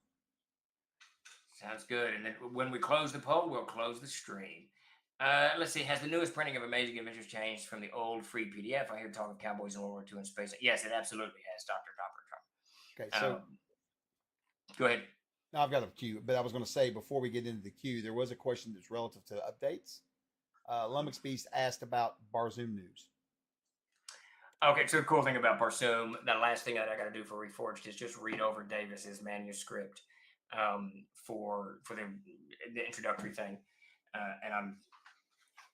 Sounds good. And then when we close the poll, we'll close the stream. Let's see. Has the newest printing of Amazing Adventures changed from the old free PDF? I hear talk of Cowboys in World War II in space. Yes, it absolutely has, Dr. Copper.
Okay, so
go ahead.
No, I've got a queue, but I was going to say before we get into the queue, there was a question that's relative to updates. Lummox Beast asked about Barum news.
Okay, so the cool thing about Barum, the last thing that I got to do for Reforged is just read over Davis's manuscript for the introductory thing, and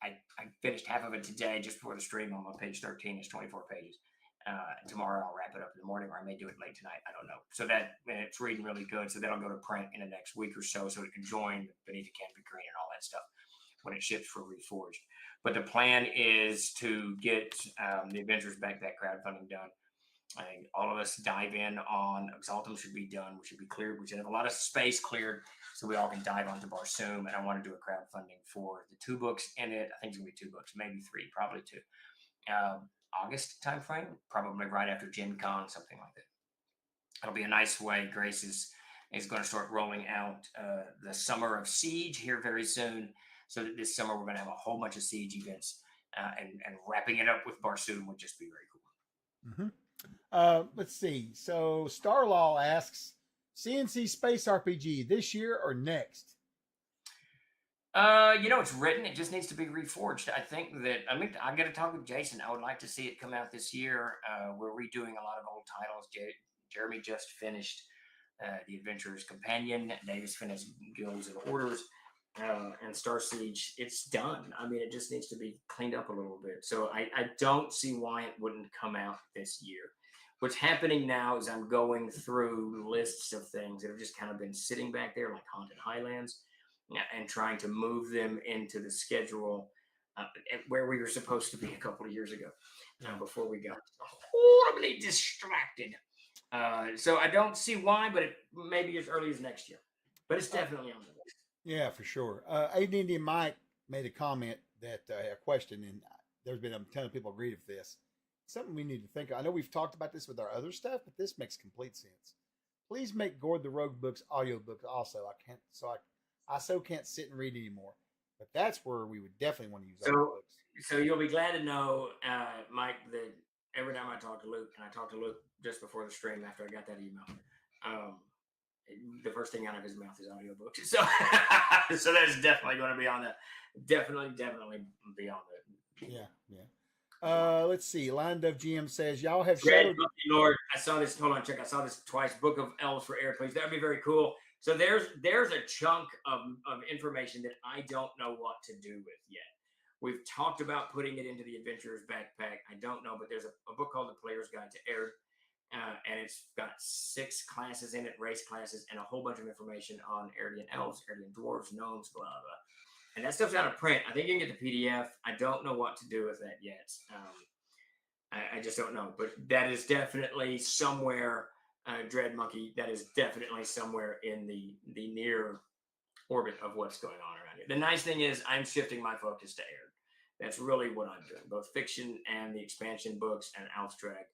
I finished half of it today just before the stream. On page 13 is 24 pages. Tomorrow I'll wrap it up in the morning, or I may do it late tonight. I don't know. So it's reading really good. So that'll go to print in the next week or so it can join Beneath the Canopy Green and all that stuff when it ships for Reforged. But the plan is to get the Adventurer's Backpack crowdfunding done. I think all of us dive in on Exaltum should be done. We should be cleared. We should have a lot of space cleared so we all can dive onto Barum. And I want to do a crowdfunding for the 2 books in it. I think it's going to be 2 books, maybe 3, probably 2. August timeframe, probably right after Gen Con, something like that. It'll be a nice way. Grace is going to start rolling out the Summer of Siege here very soon. So that this summer we're going to have a whole bunch of Siege events, and wrapping it up with Barum would just be very cool.
Mm-hmm. Let's see. So Starlaw asks, CNC Space RPG this year or next?
It's written. It just needs to be reforged. I think that I got to talk with Jason. I would like to see it come out this year. We're redoing a lot of old titles. Jeremy just finished the Adventurer's Companion. Davis finished Guilds and Orders, and Star Siege. It's done. I mean, it just needs to be cleaned up a little bit. So I don't see why it wouldn't come out this year. What's happening now is I'm going through lists of things that have just kind of been sitting back there, like Haunted Highlands, and trying to move them into the schedule where we were supposed to be a couple of years ago, before we got horribly distracted. So I don't see why, but it may be as early as next year. But it's definitely on the list.
Yeah, for sure. AD&D Mike made a comment that a question, and there's been a ton of people agree with this. Something we need to think of. I know we've talked about this with our other stuff, but this makes complete sense. Please make Gord the Rogue books audiobooks also. I can't sit and read anymore. But that's where we would definitely want to use audiobooks.
So you'll be glad to know, Mike, that every time I talk to Luke, and I talked to Luke just before the stream after I got that email, the first thing out of his mouth is audiobooks. So so that's definitely going to be on the definitely be on the
Yeah. Let's see. Lion Dove GM says, y'all have
Red Lord. I saw this. Hold on, check. I saw this twice. Book of Elves for Airplanes. That would be very cool. So there's a chunk of information that I don't know what to do with yet. We've talked about putting it into the Adventurer's Backpack. I don't know, but there's a book called The Player's Guide to Air, and it's got 6 classes in it, race classes, and a whole bunch of information on Erdian Elves, Erdian Dwarves, Gnomes, blah, blah. And that stuff's out of print. I think you can get the PDF. I don't know what to do with that yet. I just don't know. But that is definitely somewhere, Dread Monkey, that is definitely somewhere in the near orbit of what's going on around here. The nice thing is I'm shifting my focus to Air. That's really what I'm doing. Both fiction and the expansion books and Alstrad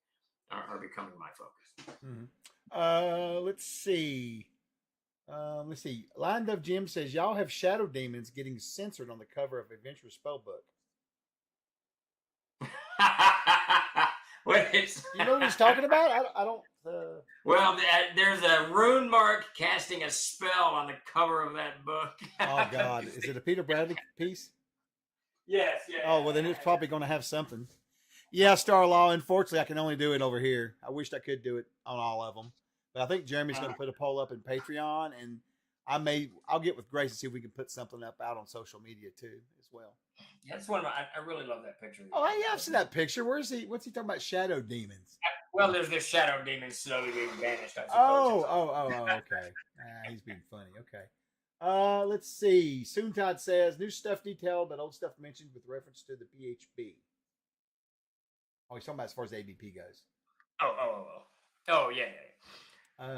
are becoming my focus.
Mm-hmm. Let's see. Lion Dove Jim says, y'all have shadow demons getting censored on the cover of Adventure Spellbook. You know what he's talking about? I don't.
Well, there's a Rune Mark casting a spell on the cover of that book.
Oh, God. Is it a Peter Bradley piece?
Yes. Yeah.
Oh, well, then it's probably going to have something. Yeah, Starlaw. Unfortunately, I can only do it over here. I wished I could do it on all of them. But I think Jeremy's going to put a poll up in Patreon, and I'll get with Grace and see if we can put something up out on social media too as well.
Yeah, that's one of I really love that picture.
Oh, yeah, I've seen that picture. Where's he? What's he talking about? Shadow demons.
Well, there's this shadow demon slowly being banished. I
Oh, okay. He's being funny. Okay. Let's see. Soontide says, new stuff detailed, but old stuff mentioned with reference to the PHB. Oh, he's talking about as far as ABP goes.
Oh, yeah.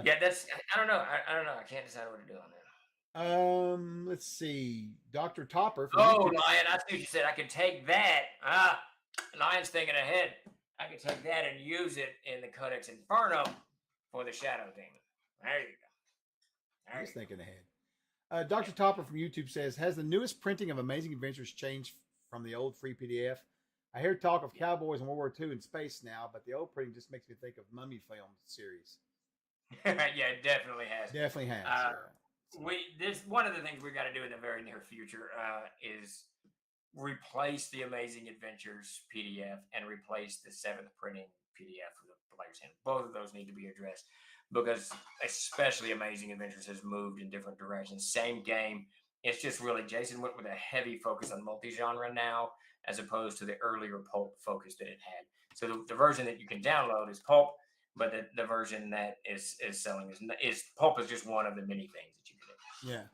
Yeah, that's. I don't know. I don't know. I can't decide what to do on that.
Let's see. Dr. Topper.
Lion, I see what you said. I can take that. Lion's thinking ahead. I can take that and use it in the Codex Infernum for the Shadow Demon. There you go.
He's thinking ahead. Dr. Topper from YouTube says, has the newest printing of Amazing Adventures changed from the old free PDF? I hear talk of cowboys in World War II in space now, but the old printing just makes me think of Mummy film series.
Yeah, it definitely has.
Definitely has.
This one of the things we've got to do in the very near future is replace the Amazing Adventures PDF and replace the 7th printing PDF for the Player's Handbook. Both of those need to be addressed because especially Amazing Adventures has moved in different directions. Same game. It's just really, Jason went with a heavy focus on multi-genre now as opposed to the earlier pulp focus that it had. So the version that you can download is pulp, but the version that is selling is pulp is just one of the many things that you can do.
Yeah.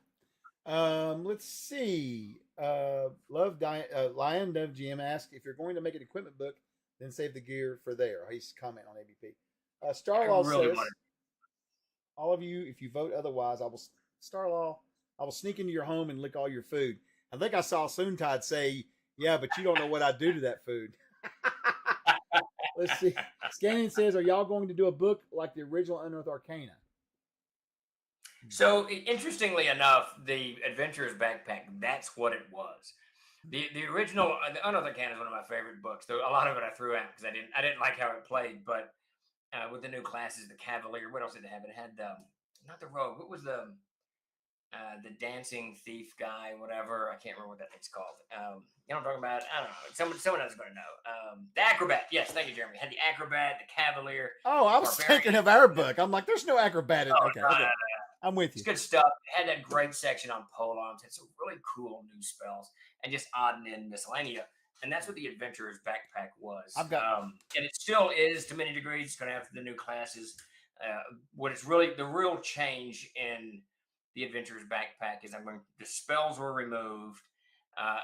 Let's see. Lion Dove GM asked, if you're going to make an equipment book, then save the gear for there. He's comment on ABP. Starlaw says, all of you, if you vote otherwise, I will sneak into your home and lick all your food. I think I saw Soontide say, yeah, but you don't know what I do to that food. Let's see. Scanning says, are y'all going to do a book like the original Unearthed Arcana?
So, interestingly enough, the Adventurer's Backpack, that's what it was. The original, the Unearthed Arcana is one of my favorite books. Though a lot of it I threw out because I didn't like how it played. But with the new classes, the Cavalier. What else did it have? It had not the Rogue. What was the dancing thief guy? Whatever. I can't remember what that thing's called. You know what I'm talking about? I don't know. Someone else is going to know. The Acrobat. Yes, thank you, Jeremy. Had the Acrobat, the Cavalier.
Oh, I was thinking of our book. I'm like, there's no acrobat. Okay. I'm with you.
It's good stuff. It had that great section on pole-arms. Had some really cool new spells and just odd and end miscellanea. And that's what the Adventurer's Backpack was. And it still is to many degrees. It's going to have the new classes. What it's really, the real change in the Adventurer's Backpack is the spells were removed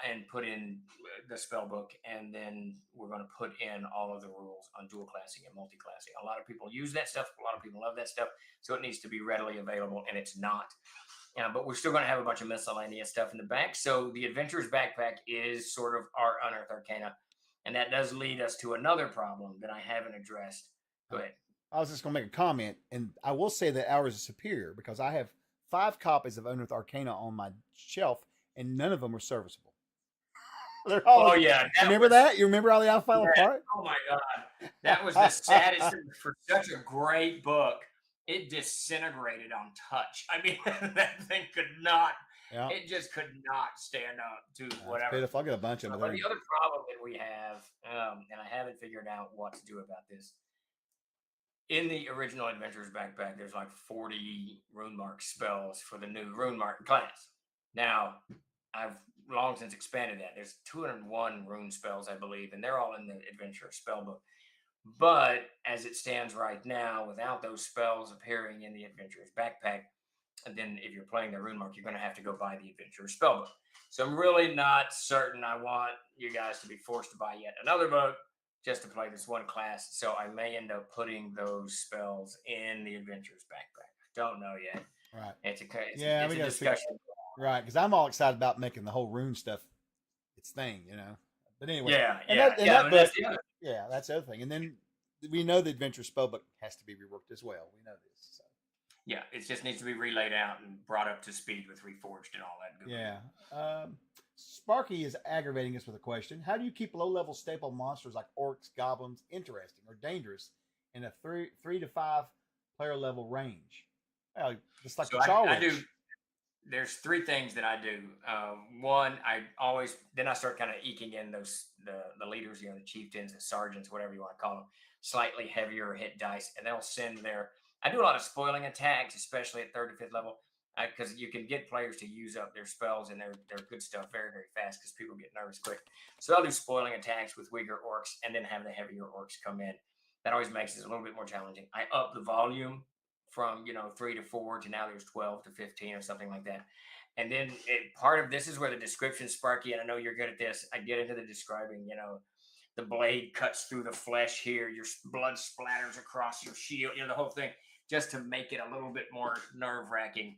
and put in the spell book, and then we're going to put in all of the rules on dual classing and multi-classing. A lot of people use that stuff. A lot of people love that stuff. So it needs to be readily available, and it's not. But we're still going to have a bunch of miscellaneous stuff in the back. So the Adventurer's Backpack is sort of our Unearthed Arcana, and that does lead us to another problem that I haven't addressed. Go ahead.
I was just going to make a comment, and I will say that ours is superior because I have 5 copies of Unearthed Arcana on my shelf, and none of them are serviceable. They're all,
yeah.
Remember that? You remember how they all fell apart?
Oh, my God. That was the saddest thing for such a great book. It disintegrated on touch. I mean, that thing could not, it just could not stand up to whatever.
Pitiful. I'll get a bunch of them.
But the other problem that we have, and I haven't figured out what to do about this, in the original Adventurer's Backpack, there's like 40 Rune Marks spells for the new Rune Mark class. Now, I've long since expanded that. There's 201 rune spells, I believe, and they're all in the Adventurer spellbook. But as it stands right now, without those spells appearing in the Adventurer's Backpack, and then if you're playing the Rune Mark, you're going to have to go buy the Adventurer spellbook. So I'm really not certain I want you guys to be forced to buy yet another book just to play this one class. So I may end up putting those spells in the Adventurer's Backpack. I don't know yet.
Right.
It's a discussion.
Right, because I'm all excited about making the whole rune stuff its thing, you know. But anyway, that's the other thing. And then we know the Adventure Spellbook has to be reworked as well. We know this. So.
Yeah, it just needs to be relayed out and brought up to speed with Reforged and all that good.
Yeah. Sparky is aggravating us with a question. How do you keep low-level staple monsters like Orcs, Goblins interesting or dangerous in a 3 to 5 player level range? Well, just like
I do. There's 3 things that I do. One, I start kind of eking in the leaders, the chieftains, the sergeants, whatever you want to call them, slightly heavier hit dice, and they'll send I do a lot of spoiling attacks, especially at 3rd to 5th level, because you can get players to use up their spells and their good stuff very, very fast because people get nervous quick. So I'll do spoiling attacks with weaker orcs and then have the heavier orcs come in. That always makes it a little bit more challenging. I up the volume from 3 to 4 to now there's 12 to 15 or something like that. And then part of this is where the description, Sparky, and I know you're good at this, I get into the describing, the blade cuts through the flesh here, your blood splatters across your shield, the whole thing, just to make it a little bit more nerve-wracking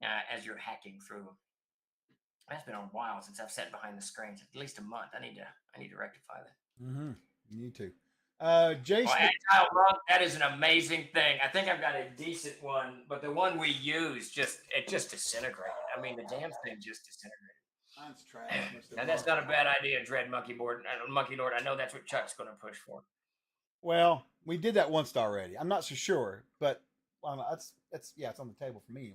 as you're hacking through them. That's been a while since I've sat behind the screens, at least a month. I need to rectify that.
Mm-hmm. You need to. Jason,
Agile Run, that is an amazing thing. I think I've got a decent one, but the one we use just disintegrated. I mean, the damn thing just disintegrated.
Mine's trash.
Now that's not a bad idea, Dread Monkey Lord. I know that's what Chuck's going to push for.
Well, we did that once already. I'm not so sure, but it's on the table for me.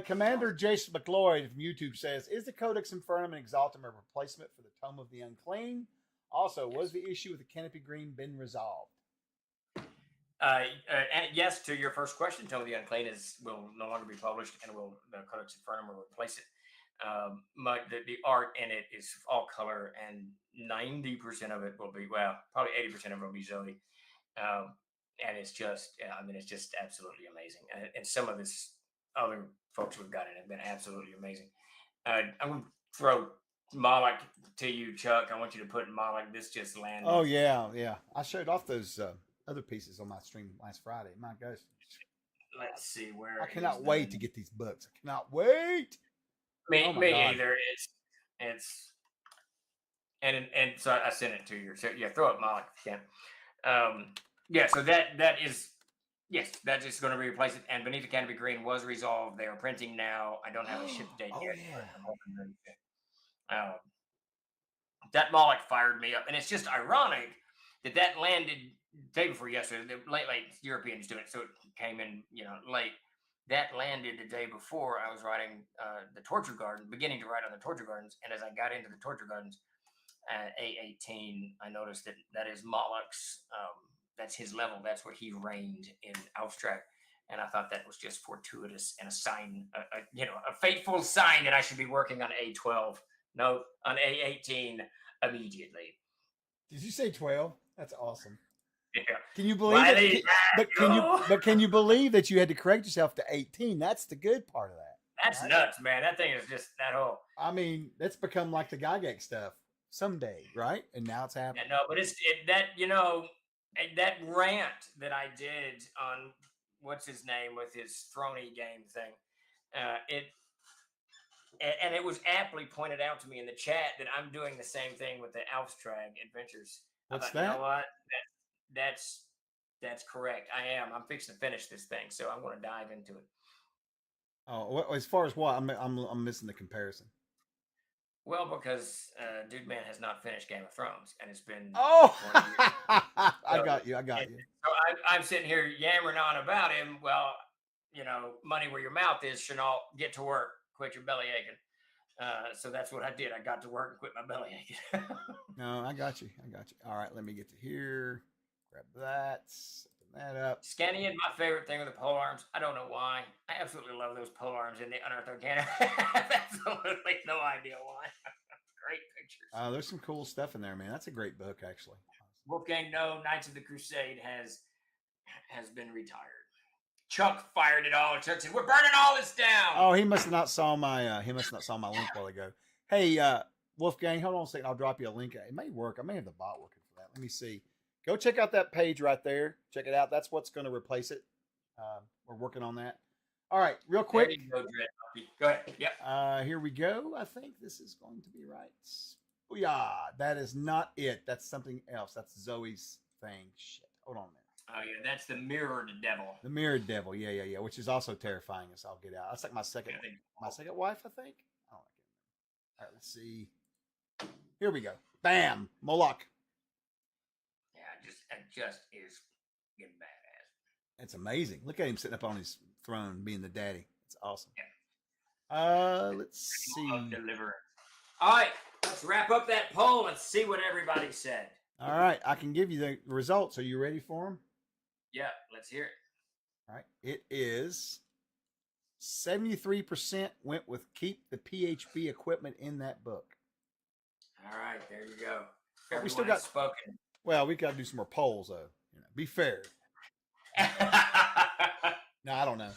Commander Jason McLeod from YouTube says, "Is the Codex Infernum and Exaltum a replacement for the Tome of the Unclean? Also, was the issue with the Canopy Green been resolved?"
Yes, to your first question, Tome of the Unclean will no longer be published, and the Codex Infernum will replace it. The art in it is all color, and 90% of it will be, probably 80% of it will be Zoe. And it's just absolutely amazing. And some of this other folks we've got in it have been absolutely amazing. I'm going to throw Moloch to you, Chuck. I want you to put Moloch. This just landed.
Oh, yeah. I showed off those other pieces on my stream last Friday. My gosh.
Let's see where.
I cannot wait to get these books. I cannot wait.
Me either. It's and so I sent it to you. So yeah, throw up Moloch if you can. So that is. Yes, that is going to be replaced. And Beneath the Canopy Green was resolved. They are printing now. I don't have a ship date yet. Yeah. That Moloch fired me up. And it's just ironic that landed day before yesterday. The late Europeans doing it, so it came in late. That landed the day before I was writing the Torture Garden, beginning to write on the Torture Gardens, and as I got into the Torture Gardens at A18, I noticed that is Moloch's. That's his level. That's where he reigned in Auftrag. And I thought that was just fortuitous and a sign, a fateful sign that I should be working on A12. No, on A18 immediately.
Did you say 12? That's awesome.
Yeah.
Can you believe it? Can you believe that you had to correct yourself to 18? That's the good part of that.
That's right? Nuts, man. That thing is just that whole.
I mean, that's become like the Gygax stuff someday, right? And now it's happening.
Yeah, no, but that rant that I did on what's his name with his throny game thing, it was aptly pointed out to me in the chat that I'm doing the same thing with the Auftrag adventures.
What's that?
You know what? That's correct. I am. I'm fixing to finish this thing, so I'm going to dive into it.
Oh, well, as far as what? I'm missing the comparison.
Well, because Dude Man has not finished Game of Thrones, and it's been.
Oh, I got you.
So I'm sitting here yammering on about him. Well, money where your mouth is, Chenault. Get to work. Quit your belly aching. So that's what I did. I got to work and quit my belly aching.
No, I got you. All right, let me get to here. Grab that. Open that up.
Scanning my favorite thing with the pole arms. I don't know why. I absolutely love those pole arms in the Unearthed Arcana. I have absolutely no idea why. Great pictures.
There's some cool stuff in there, man. That's a great book, actually.
Wolfgang No, Knights of the Crusade has been retired. Chuck fired it all. Chuck said, "We're burning all this down."
Oh, he must have not saw my link while ago. Hey, Wolfgang, hold on a second. I'll drop you a link. It may work. I may have the bot working for that. Let me see. Go check out that page right there. Check it out. That's what's going to replace it. We're working on that. All right, real quick.
Go ahead. Yep.
Here we go. I think this is going to be right. Oh yeah, that is not it. That's something else. That's Zoe's thing. Shit. Hold on a minute.
Oh yeah, that's the mirrored devil.
The mirrored devil. Yeah. Which is also terrifying as I'll get out. That's like my second wife, I think. Oh, all right, let's see. Here we go. Bam, Moloch.
It just is getting badass.
It's amazing. Look at him sitting up on his throne, being the daddy. It's awesome.
Yeah.
Let's see.
All right, let's wrap up that poll and see what everybody said.
All right, I can give you the results. Are you ready for them?
Yeah, let's hear it.
All right, it is 73% went with keep the PHB equipment in that book.
All right, there you go.
We still got
spoken.
Well, we got to do some more polls, though. Be fair. No, I don't know.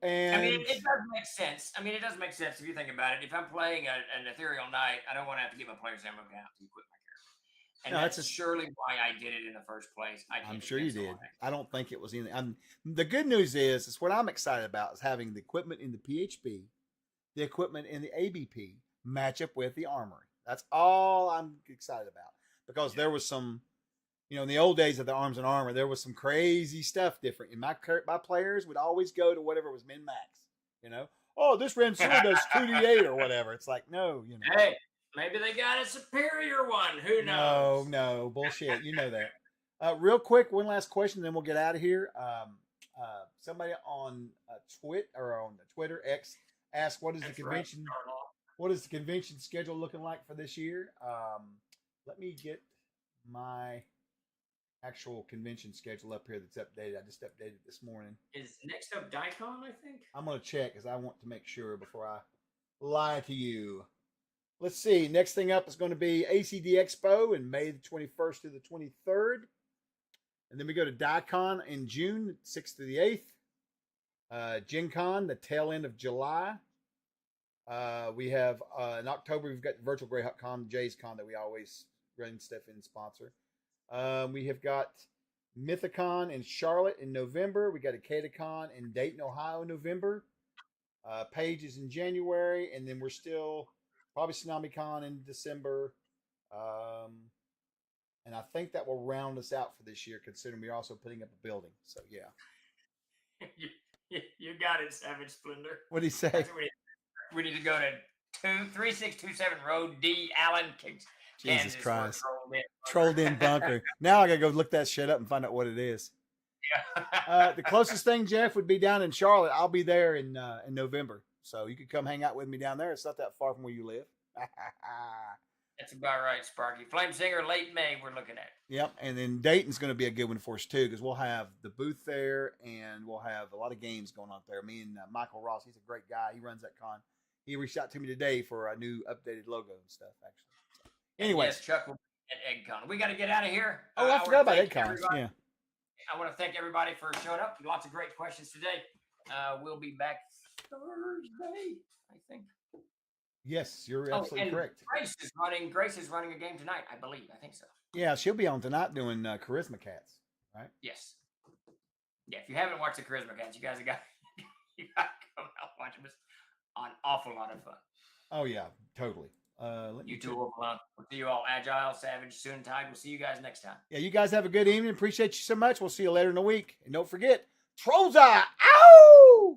And
I mean, it does make sense. It does make sense if you think about it. If I'm playing an Ethereal Knight, I don't want to have to get my player's handbook out to equip my character. And that's surely why I did it in the first place.
I'm sure you did. I don't think it was in. The good news is what I'm excited about is having the equipment in the PHB, the equipment in the ABP match up with the armory. That's all I'm excited about. Because there was some, in the old days of the Arms and Armor, there was some crazy stuff different. And my players would always go to whatever was min-max. Oh, this Ransur does 2d8 or whatever. It's like, no,
Hey, maybe they got a superior one. Who knows?
No, bullshit. You know that. Real quick, one last question, then we'll get out of here. Somebody on Twitter X asked, "What is the convention? What is the convention schedule looking like for this year?" Let me get my actual convention schedule up here that's updated. I just updated it this morning.
Is next up Daikon, I think?
I'm going to check because I want to make sure before I lie to you. Let's see. Next thing up is going to be ACD Expo in May the 21st to the 23rd. And then we go to Daikon in June, 6th to the 8th. Gen Con, the tail end of July. We have in October, we've got the Virtual Greyhawk Con, Jay's Con that we always run stuff in and sponsor. We have got Mythicon in Charlotte in November. We got Ecatacon in Dayton, Ohio in November. Pages in January. And then we're still probably TsunamiCon in December. And I think that will round us out for this year, considering we're also putting up a building. So, yeah.
You got it, Savage Splendor.
What did he say?
We need to go to 3627 Road D, Allen,
Jesus
Kansas
Christ.
for a
Trolled in bunker. Now I gotta go look that shit up and find out what it is.
Yeah.
The closest thing, Jeff, would be down in Charlotte. I'll be there in November, so you could come hang out with me down there. It's not that far from where you live.
That's about right, Sparky. Flame Singer, late May, we're looking at.
Yep, and then Dayton's going to be a good one for us too, because we'll have the booth there, and we'll have a lot of games going on there. Me and Michael Ross, he's a great guy. He runs that con. He reached out to me today for a new updated logo and stuff. Actually, so, anyway,
yes, Chuck will be at EggCon. We got to get out of here.
I forgot about EggCon. Yeah,
I want to thank everybody for showing up. Lots of great questions today. We'll be back Thursday, I think.
Yes, you're absolutely correct.
Grace is running a game tonight, I believe. I think so.
Yeah, she'll be on tonight doing Charisma Cats, right?
Yes. Yeah, if you haven't watched the Charisma Cats, you guys have got you got to come out and watch them. It's an awful lot of fun.
Oh yeah, totally.
You two will belong. We'll see you all Agile, Savage, Soon Tide. We'll see you guys next time.
Yeah, you guys have a good evening. Appreciate you so much. We'll see you later in the week. And don't forget, Trolls Eye! Ow!